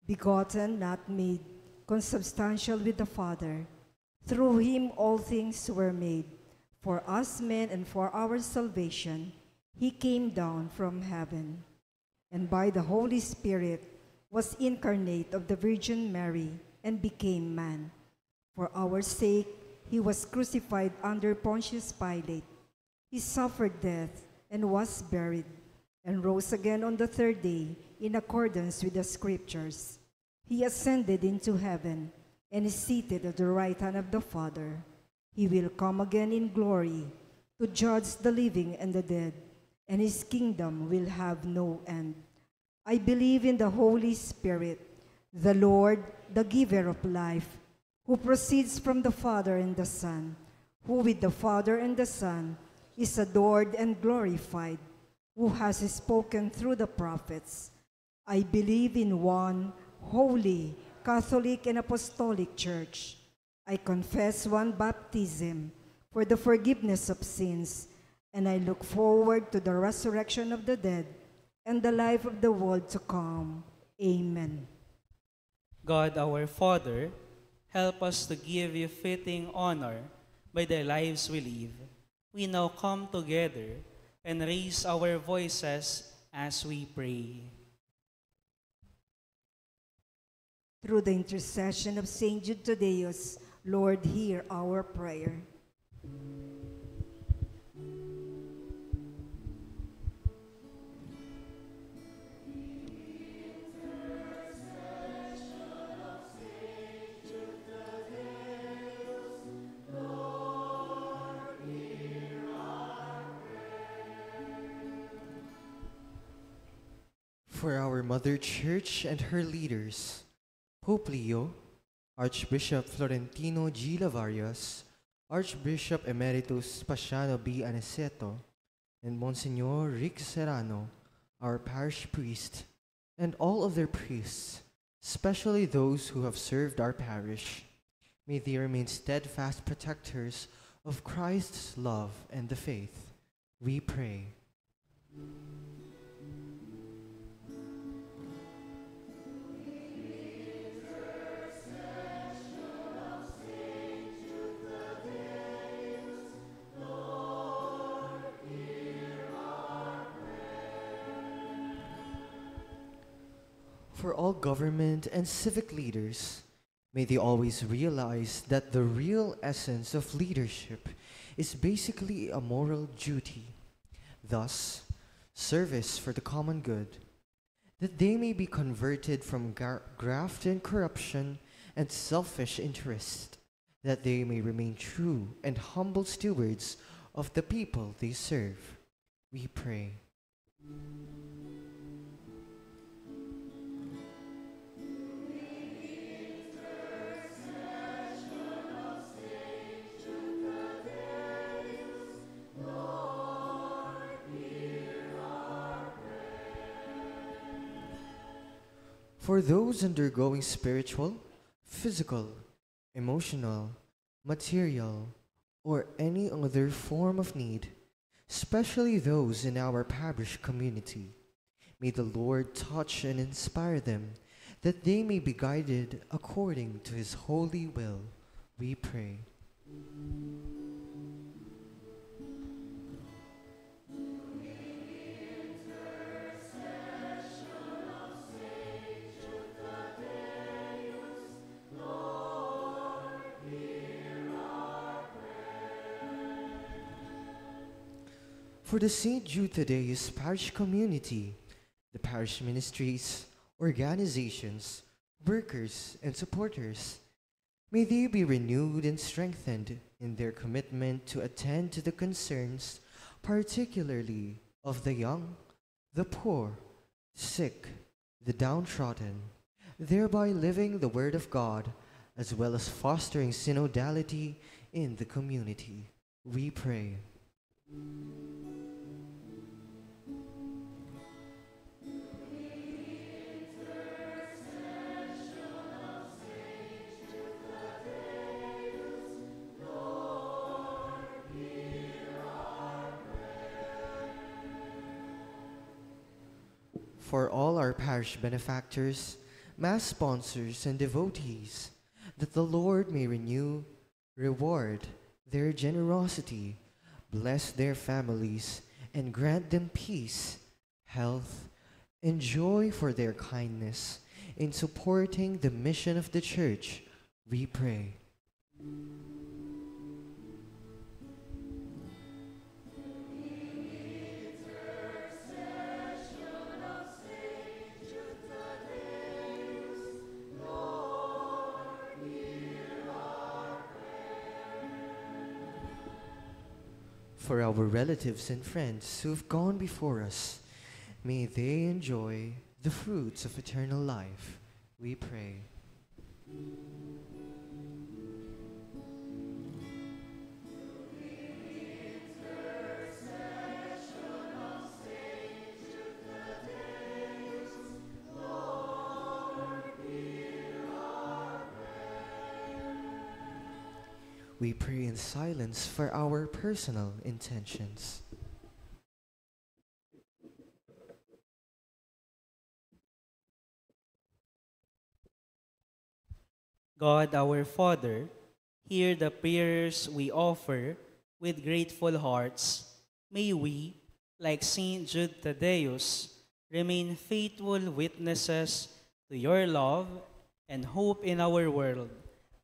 begotten, not made, consubstantial with the Father. Through him all things were made. For us men and for our salvation, he came down from heaven, and by the Holy Spirit was incarnate of the Virgin Mary and became man. For our sake, he was crucified under Pontius Pilate. He suffered death and was buried. and rose again on the third day in accordance with the Scriptures. He ascended into heaven and is seated at the right hand of the Father. He will come again in glory to judge the living and the dead, and his kingdom will have no end. I believe in the Holy Spirit, the Lord, the giver of life, who proceeds from the Father and the Son, who with the Father and the Son is adored and glorified, who has spoken through the prophets. I believe in one holy, Catholic, and Apostolic Church. I confess one baptism for the forgiveness of sins, and I look forward to the resurrection of the dead and the life of the world to come. Amen. God our Father, help us to give you fitting honor by the lives we live. We now come together and raise our voices as we pray. Through the intercession of Saint Jude Tadeus, Lord, hear our prayer. For our Mother Church and her leaders, Pope Leo, Archbishop Florentino G. Lavarias, Archbishop Emeritus Pasiano B. Aniceto, and Monsignor Rick Serrano, our parish priest, and all other priests, especially those who have served our parish. May they remain steadfast protectors of Christ's love and the faith. We pray. For all government and civic leaders, may they always realize that the real essence of leadership is basically a moral duty, thus, service for the common good, that they may be converted from graft and corruption and selfish interest, that they may remain true and humble stewards of the people they serve. We pray. For those undergoing spiritual, physical, emotional, material, or any other form of need, especially those in our parish community, may the Lord touch and inspire them, that they may be guided according to His holy will. We pray. For the St. Jude Tadeus Parish Community, the parish ministries, organizations, workers, and supporters, may they be renewed and strengthened in their commitment to attend to the concerns, particularly of the young, the poor, sick, the downtrodden, thereby living the Word of God, as well as fostering synodality in the community. We pray. For all our parish benefactors, mass sponsors, and devotees, that the Lord may renew, reward their generosity, bless their families, and grant them peace, health, and joy for their kindness in supporting the mission of the Church, we pray. For our relatives and friends who've gone before us, may they enjoy the fruits of eternal life, we pray. We pray in silence for our personal intentions. God our Father, hear the prayers we offer with grateful hearts. May we, like Saint Jude Thaddeus, remain faithful witnesses to your love and hope in our world.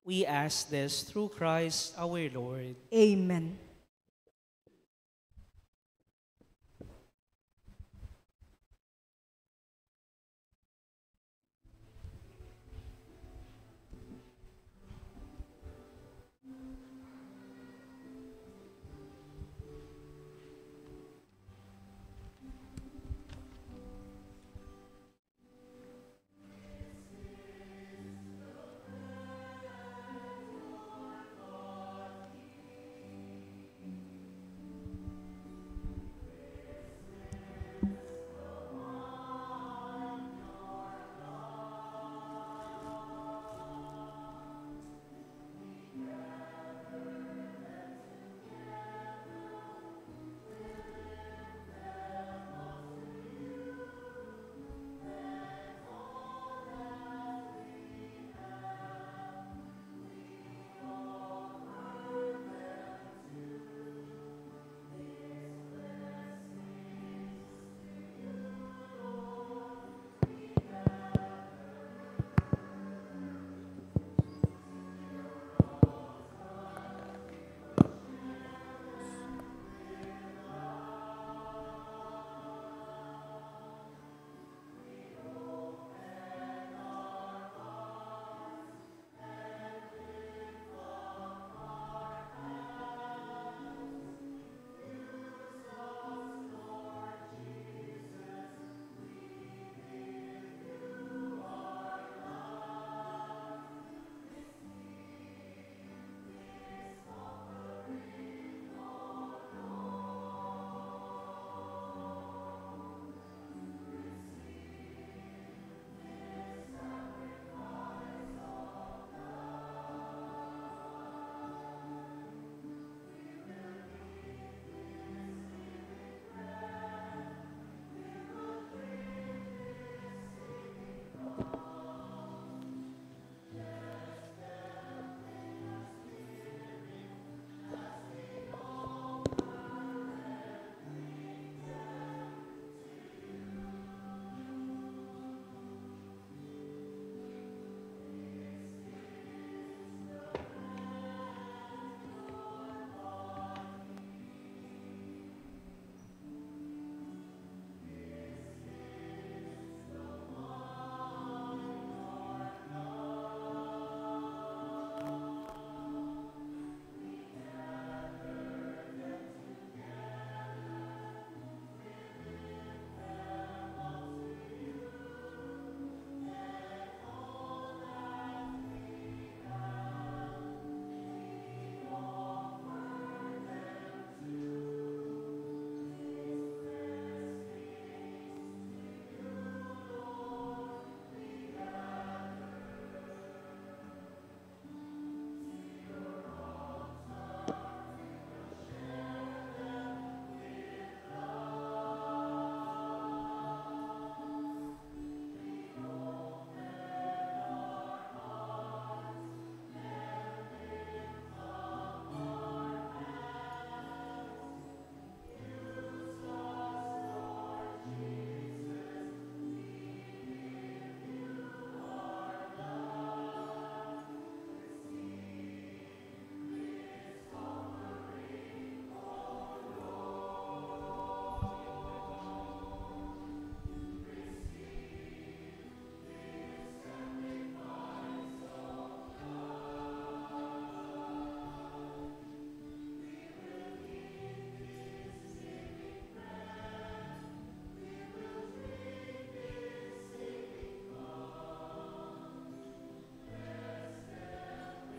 We ask this through Christ our Lord. Amen.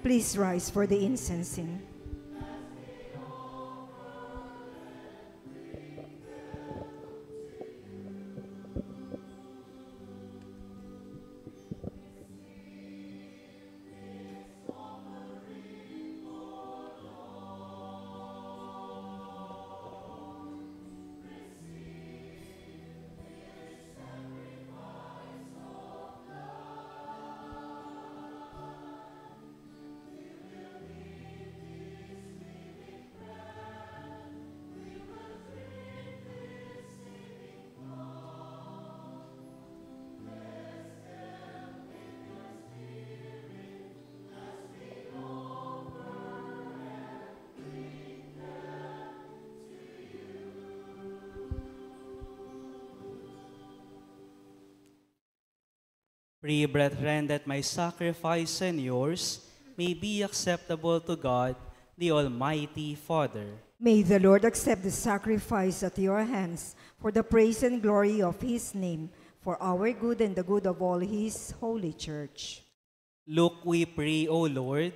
Please rise for the incensing. Pray, brethren, that my sacrifice and yours may be acceptable to God, the Almighty Father. May the Lord accept the sacrifice at your hands for the praise and glory of his name, for our good and the good of all his holy church. Look, we pray, O Lord,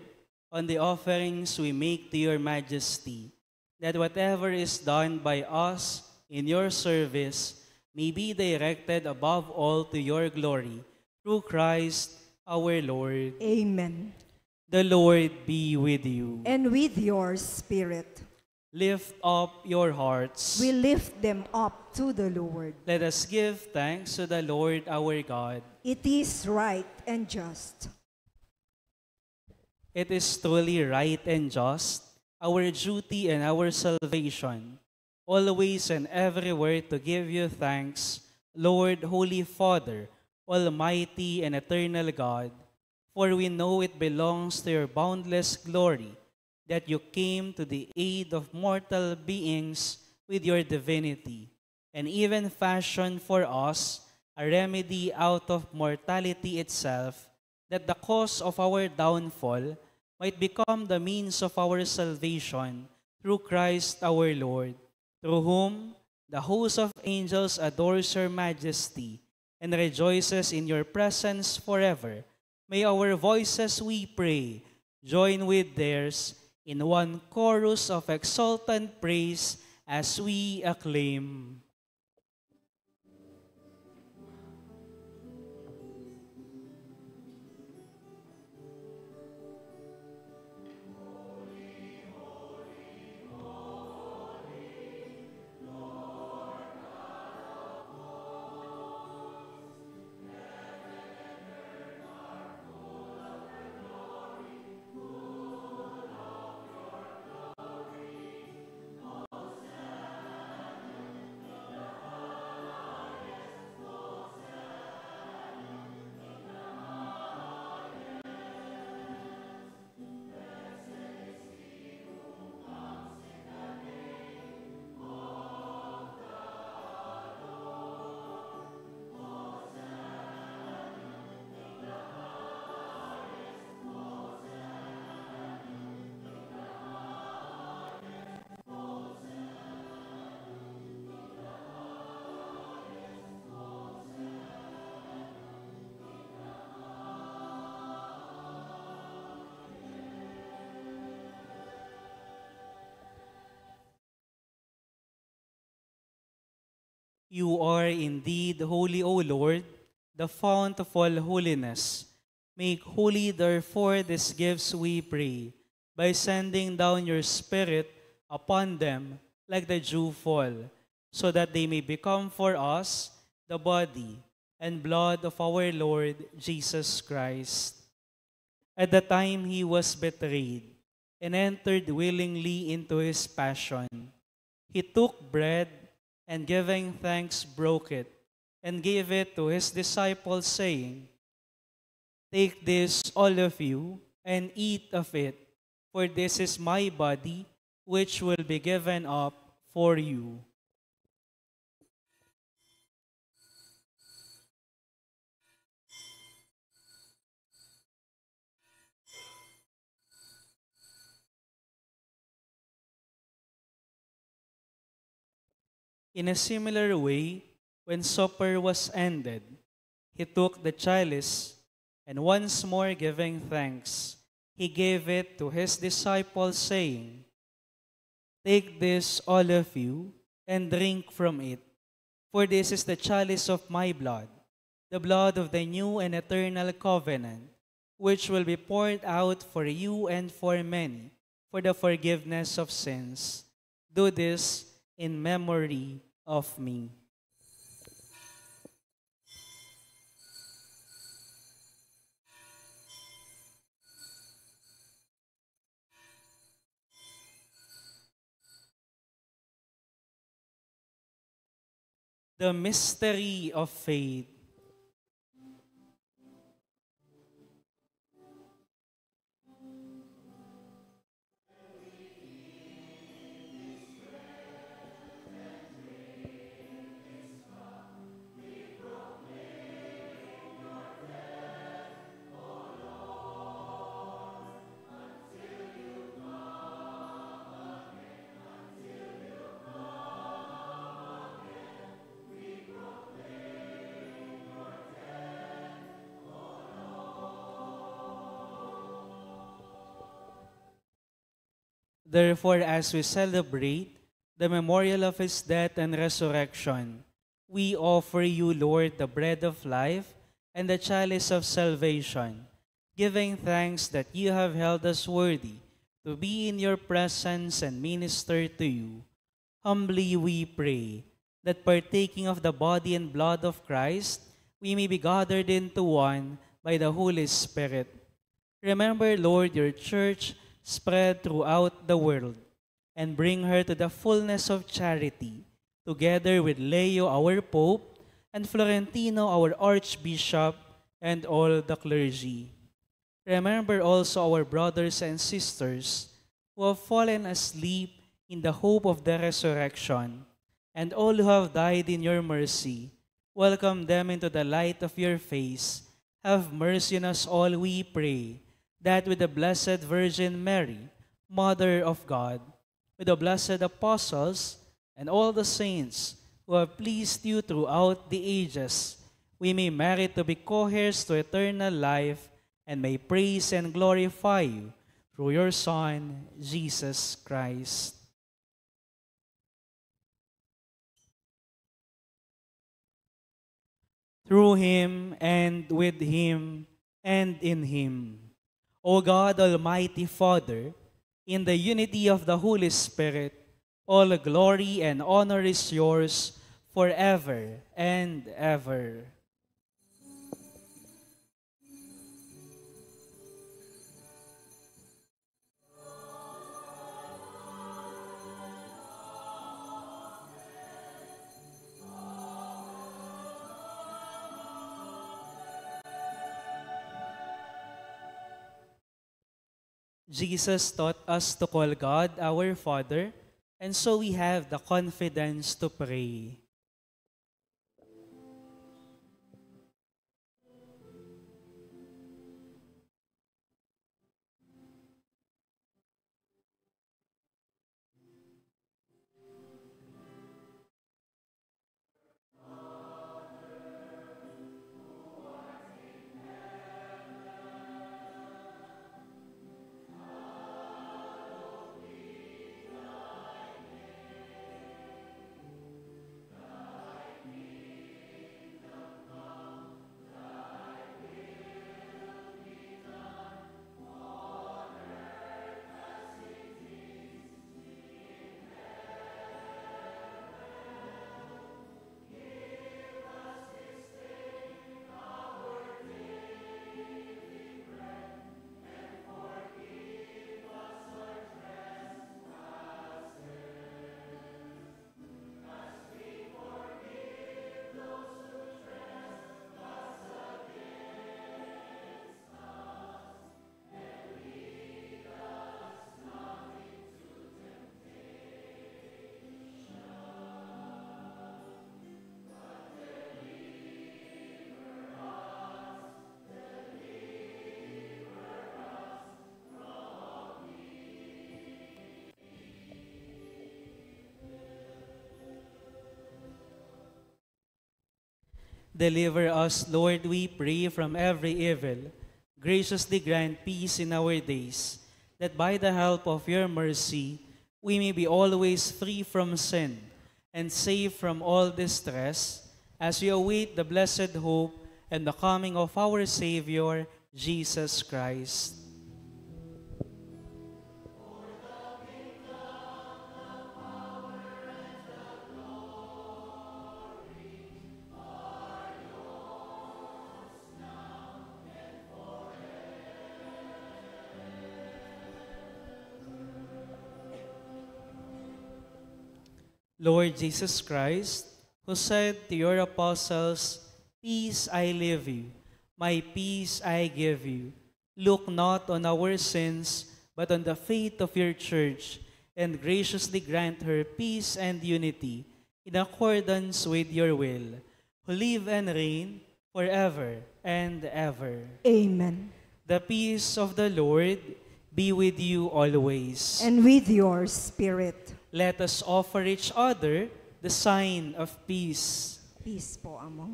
on the offerings we make to your majesty, that whatever is done by us in your service may be directed above all to your glory, through Christ our Lord. Amen. The Lord be with you. And with your spirit, Lift up your hearts. we lift them up to the Lord. Let us give thanks to the Lord our God. It is right and just. It is truly right and just, our duty and our salvation, always and everywhere to give you thanks, Lord, Holy Father, Almighty and eternal God, for we know it belongs to your boundless glory that you came to the aid of mortal beings with your divinity, and even fashioned for us a remedy out of mortality itself, that the cause of our downfall might become the means of our salvation through Christ our Lord, through whom the host of angels adores your majesty and rejoices in your presence forever. May our voices, we pray, join with theirs in one chorus of exultant praise as we acclaim. You are indeed holy, O Lord, the fount of all holiness. Make holy, therefore, these gifts, we pray, by sending down your Spirit upon them like the dew fall, so that they may become for us the body and blood of our Lord Jesus Christ. At the time he was betrayed and entered willingly into his passion, he took bread and giving thanks broke it and gave it to his disciples, saying, "Take this, all of you, and eat of it, for this is my body, which will be given up for you." In a similar way, when supper was ended, he took the chalice, and once more giving thanks, he gave it to his disciples, saying, "Take this, all of you, and drink from it, for this is the chalice of my blood, the blood of the new and eternal covenant, which will be poured out for you and for many, for the forgiveness of sins. Do this in memory of me." The mystery of faith. Therefore, as we celebrate the memorial of his death and resurrection, we offer you, Lord, the bread of life and the chalice of salvation, giving thanks that you have held us worthy to be in your presence and minister to you. Humbly we pray that partaking of the body and blood of Christ, we may be gathered into one by the Holy Spirit. Remember, Lord, your church spread throughout the world, and bring her to the fullness of charity, together with Leo, our Pope, and Florentino, our Archbishop, and all the clergy. Remember also our brothers and sisters who have fallen asleep in the hope of the resurrection, and all who have died in your mercy. Welcome them into the light of your face. Have mercy on us all, we pray, that with the Blessed Virgin Mary, Mother of God, with the blessed apostles and all the saints who have pleased you throughout the ages, we may merit to be co-heirs to eternal life and may praise and glorify you through your Son, Jesus Christ. Through him and with him and in him, O God, Almighty Father, in the unity of the Holy Spirit, all glory and honor is yours forever and ever. Jesus taught us to call God our Father, and so we have the confidence to pray. Deliver us, Lord, we pray, from every evil. graciously grant peace in our days, that by the help of your mercy, we may be always free from sin and safe from all distress, as we await the blessed hope and the coming of our Savior, Jesus Christ. Lord Jesus Christ, who said to your apostles, "Peace I leave you, my peace I give you," look not on our sins, but on the faith of your church, and graciously grant her peace and unity in accordance with your will, who live and reign forever and ever. Amen. The peace of the Lord be with you always. And with your spirit. Let us offer each other the sign of peace. Peace po, Amo.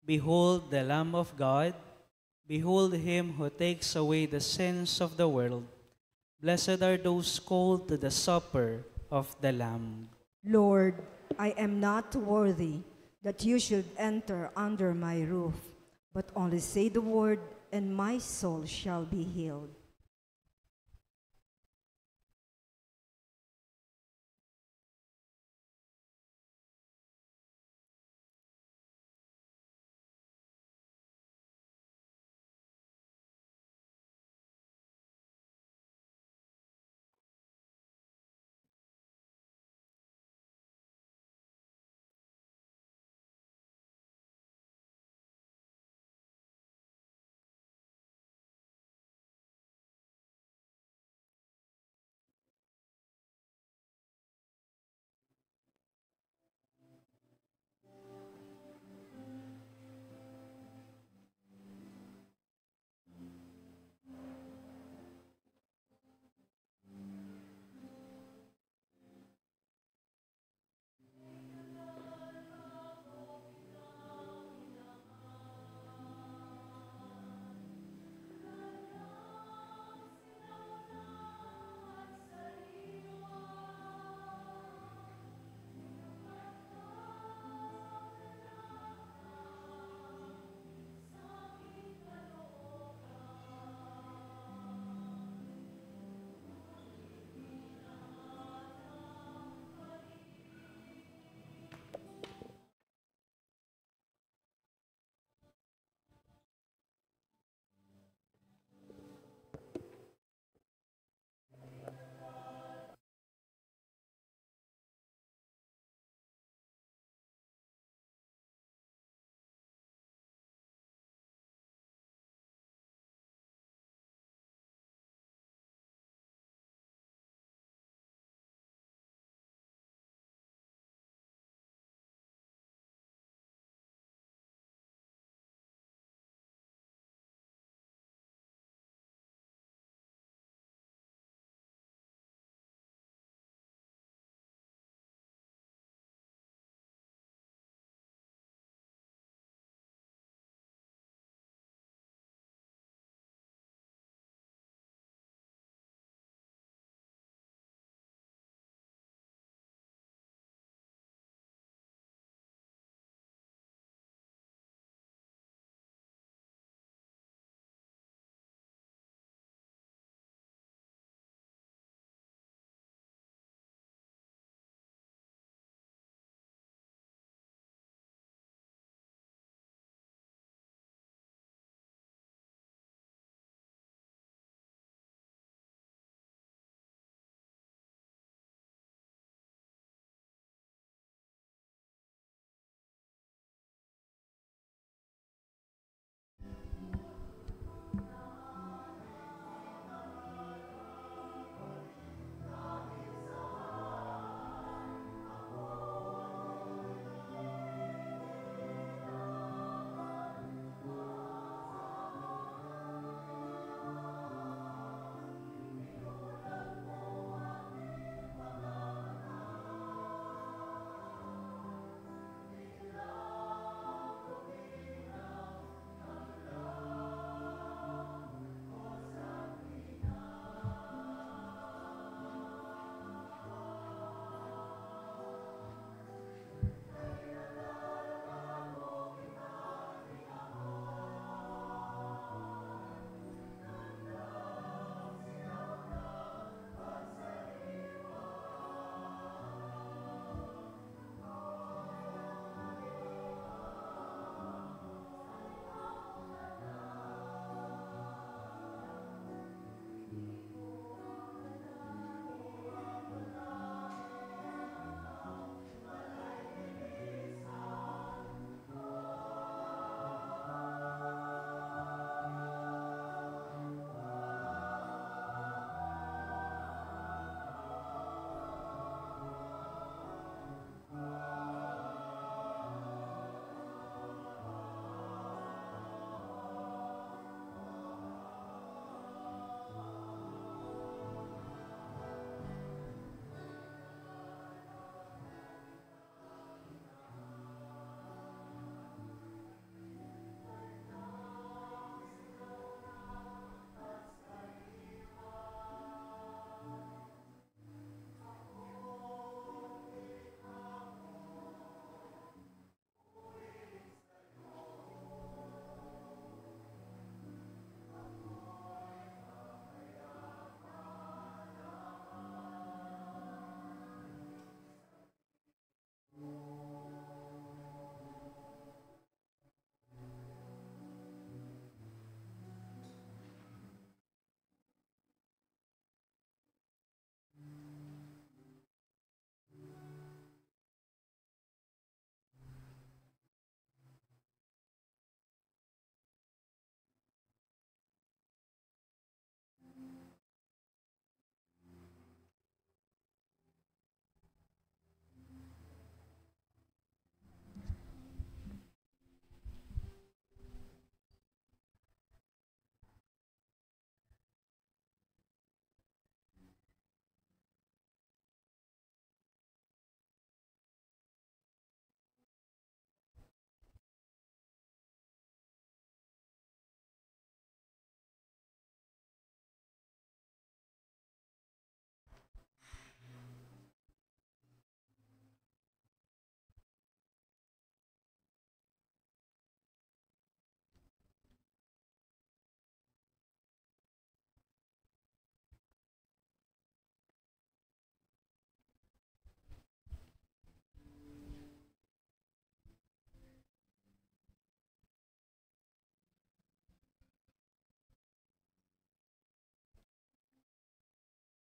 Behold the Lamb of God. Behold him who takes away the sins of the world. Blessed are those called to the supper of the Lamb. Lord, I am not worthy that you should enter under my roof, but only say the word, and my soul shall be healed.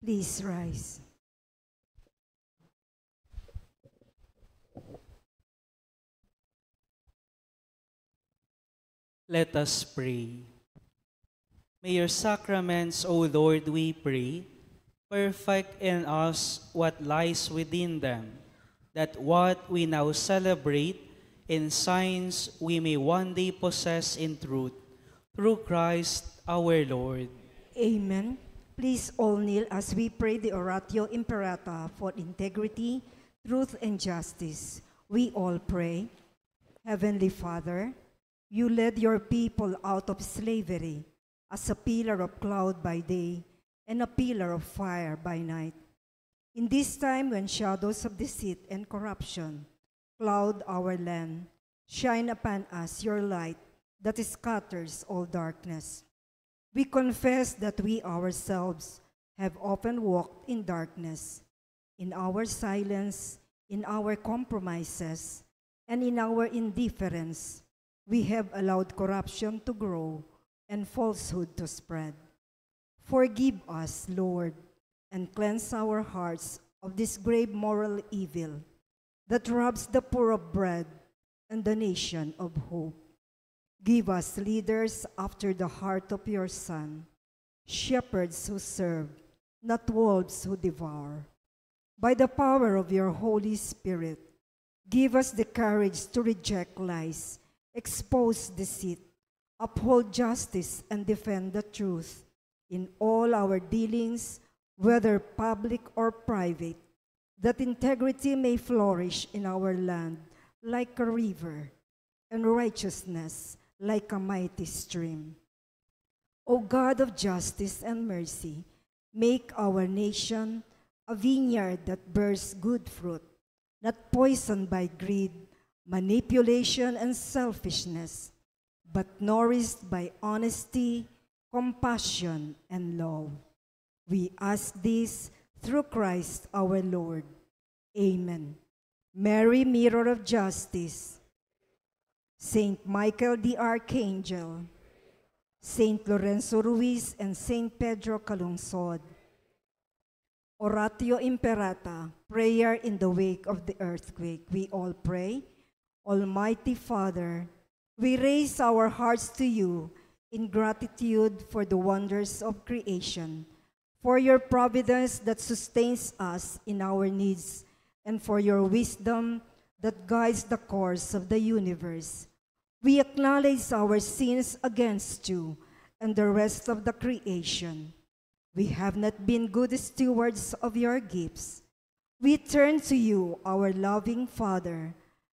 Please rise. Let us pray. May your sacraments, O Lord, we pray, perfect in us what lies within them, that what we now celebrate in signs we may one day possess in truth, through Christ our Lord. Amen. Please all kneel as we pray the Oratio Imperata for integrity, truth, and justice. We all pray. Heavenly Father, you led your people out of slavery as a pillar of cloud by day and a pillar of fire by night. In this time when shadows of deceit and corruption cloud our land, shine upon us your light that scatters all darkness. We confess that we ourselves have often walked in darkness, in our silence, in our compromises, and in our indifference. We have allowed corruption to grow and falsehood to spread. Forgive us, Lord, and cleanse our hearts of this grave moral evil that robs the poor of bread and the nation of hope. Give us leaders after the heart of your Son, shepherds who serve, not wolves who devour. By the power of your Holy Spirit, give us the courage to reject lies, expose deceit, uphold justice, and defend the truth in all our dealings, whether public or private, that integrity may flourish in our land like a river, and righteousness like a mighty stream. O God of justice and mercy, make our nation a vineyard that bears good fruit, not poisoned by greed, manipulation, and selfishness, but nourished by honesty, compassion, and love. We ask this through Christ our Lord. Amen. Mary, mirror of justice, Saint Michael the Archangel, Saint Lorenzo Ruiz, and Saint Pedro Calungsod. Oratio Imperata, prayer in the wake of the earthquake. We all pray. Almighty Father, we raise our hearts to you in gratitude for the wonders of creation, for your providence that sustains us in our needs, and for your wisdom that guides the course of the universe. We acknowledge our sins against you and the rest of the creation. We have not been good stewards of your gifts. We turn to you, our loving Father,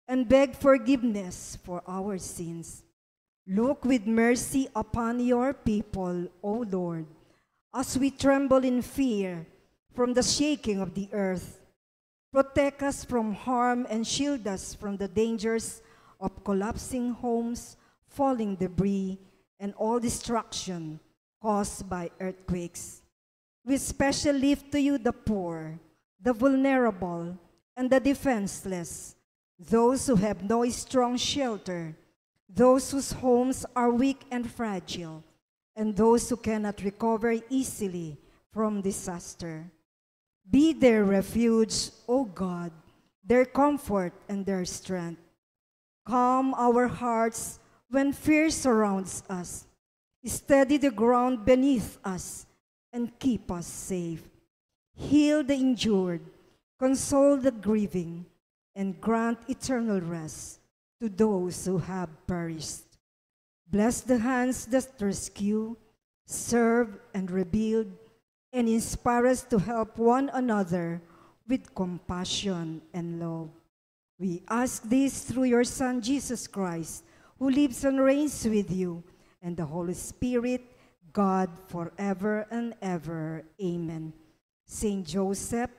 and beg forgiveness for our sins. Look with mercy upon your people, O Lord, as we tremble in fear from the shaking of the earth. Protect us from harm and shield us from the dangers of collapsing homes, falling debris, and all destruction caused by earthquakes. We especially lift to you the poor, the vulnerable, and the defenseless, those who have no strong shelter, those whose homes are weak and fragile, and those who cannot recover easily from disaster. Be their refuge, O God, their comfort and their strength. Calm our hearts when fear surrounds us. Steady the ground beneath us and keep us safe. Heal the injured, console the grieving, and grant eternal rest to those who have perished. Bless the hands that rescue, serve, and rebuild, and inspire us to help one another with compassion and love. We ask this through your Son, Jesus Christ, who lives and reigns with you, and the Holy Spirit, God, forever and ever. Amen. Saint Joseph,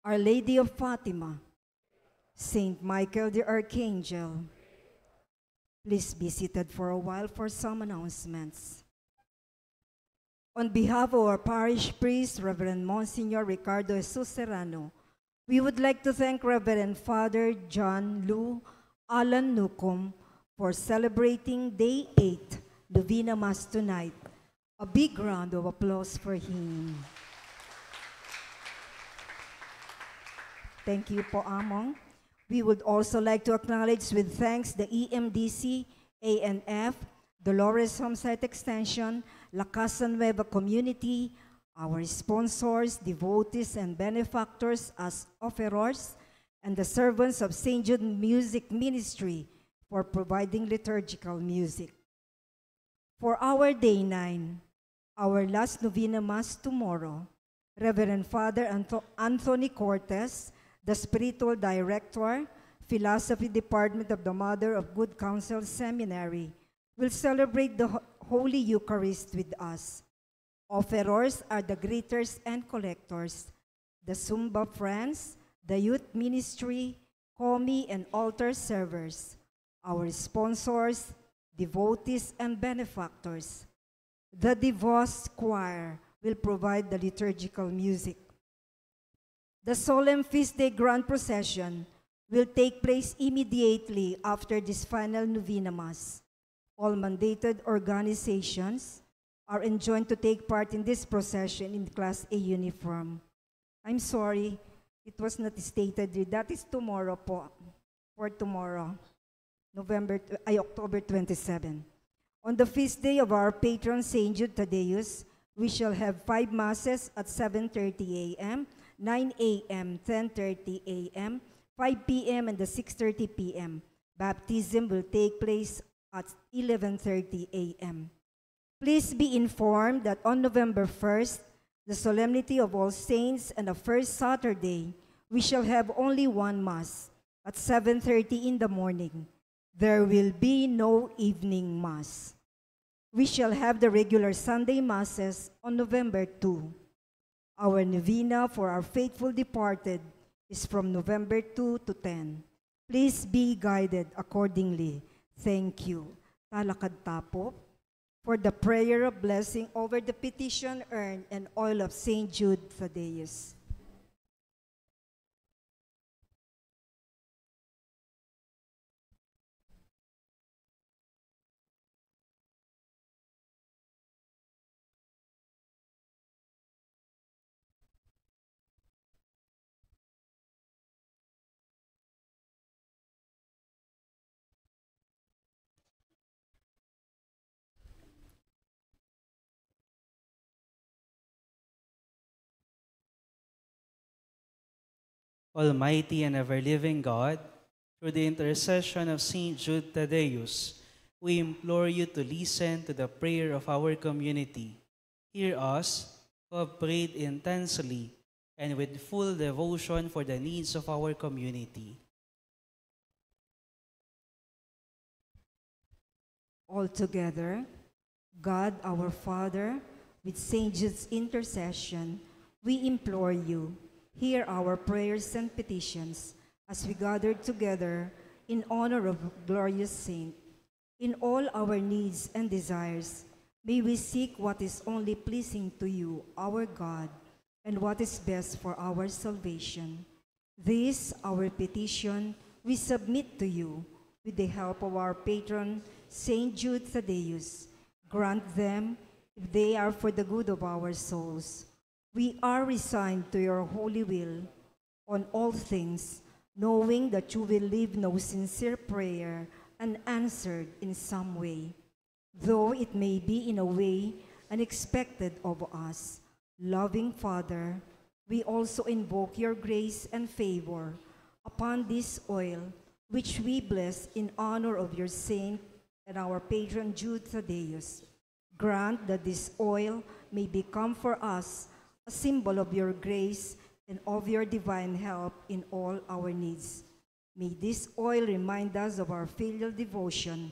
Our Lady of Fatima, Saint Michael the Archangel. Please be seated for a while for some announcements. On behalf of our parish priest, Reverend Monsignor Ricardo Jesus Serrano, we would like to thank Reverend Father John Lou Alan Nukum for celebrating Day 8, Novena Mass tonight. A big round of applause for him. Thank you po, Among. We would also like to acknowledge with thanks the EMDC, ANF, Dolores Homesite Extension, La Casa Nueva Community, our sponsors, devotees, and benefactors as offerers, and the servants of St. Jude Music Ministry for providing liturgical music. For our Day 9, our last novena Mass tomorrow, Reverend Father Anthony Cortez, the Spiritual Director, Philosophy Department of the Mother of Good Counsel Seminary, will celebrate the Holy Eucharist with us. Offerers are the greeters and collectors, the Sumba Friends, the Youth Ministry, Komi, and altar servers, our sponsors, devotees, and benefactors. The DeVos Choir will provide the liturgical music. The solemn feast day grand procession will take place immediately after this final novena Mass. All mandated organizations are enjoined to take part in this procession in Class A uniform. I'm sorry, it was not stated here. That is tomorrow po, for tomorrow, October 27. On the feast day of our patron Saint Jude Thaddeus, we shall have 5 masses at 7:30 a.m., 9 a.m., 10:30 a.m., 5 p.m., and the 6:30 p.m. Baptism will take place at 11:30 a.m. Please be informed that on November 1st, the Solemnity of All Saints and the first Saturday, we shall have only one Mass at 7:30 in the morning. There will be no evening Mass. We shall have the regular Sunday Masses on November 2. Our novena for our faithful departed is from November 2 to 10. Please be guided accordingly. Thank you. Talakad tapo for the prayer of blessing over the petition urn and oil of St. Jude Thaddeus. Almighty and ever-living God, through the intercession of Saint Jude Thaddeus, we implore you to listen to the prayer of our community. Hear us, who have prayed intensely and with full devotion for the needs of our community. Altogether, God our Father, with Saint Jude's intercession, we implore you, hear our prayers and petitions as we gather together in honor of glorious saint. In all our needs and desires, may we seek what is only pleasing to you, our God, and what is best for our salvation. This, our petition, we submit to you with the help of our patron, Saint Jude Thaddeus. Grant them if they are for the good of our souls. We are resigned to your holy will on all things, knowing that you will leave no sincere prayer unanswered in some way, though it may be in a way unexpected of us. Loving Father, we also invoke your grace and favor upon this oil, which we bless in honor of your saint and our patron Jude Thaddeus. Grant that this oil may become for us a symbol of your grace and of your divine help in all our needs. May this oil remind us of our filial devotion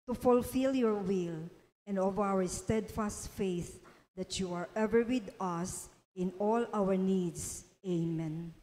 to fulfill your will and of our steadfast faith that you are ever with us in all our needs. Amen.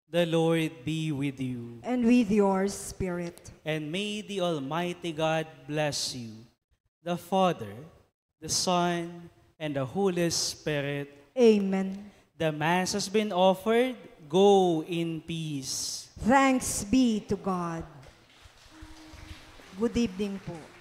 The Lord be with you. And with your spirit. And may the Almighty God bless you, the Father, the Son, and the Holy Spirit. Amen. The Mass has been offered. Go in peace. Thanks be to God. Good evening po.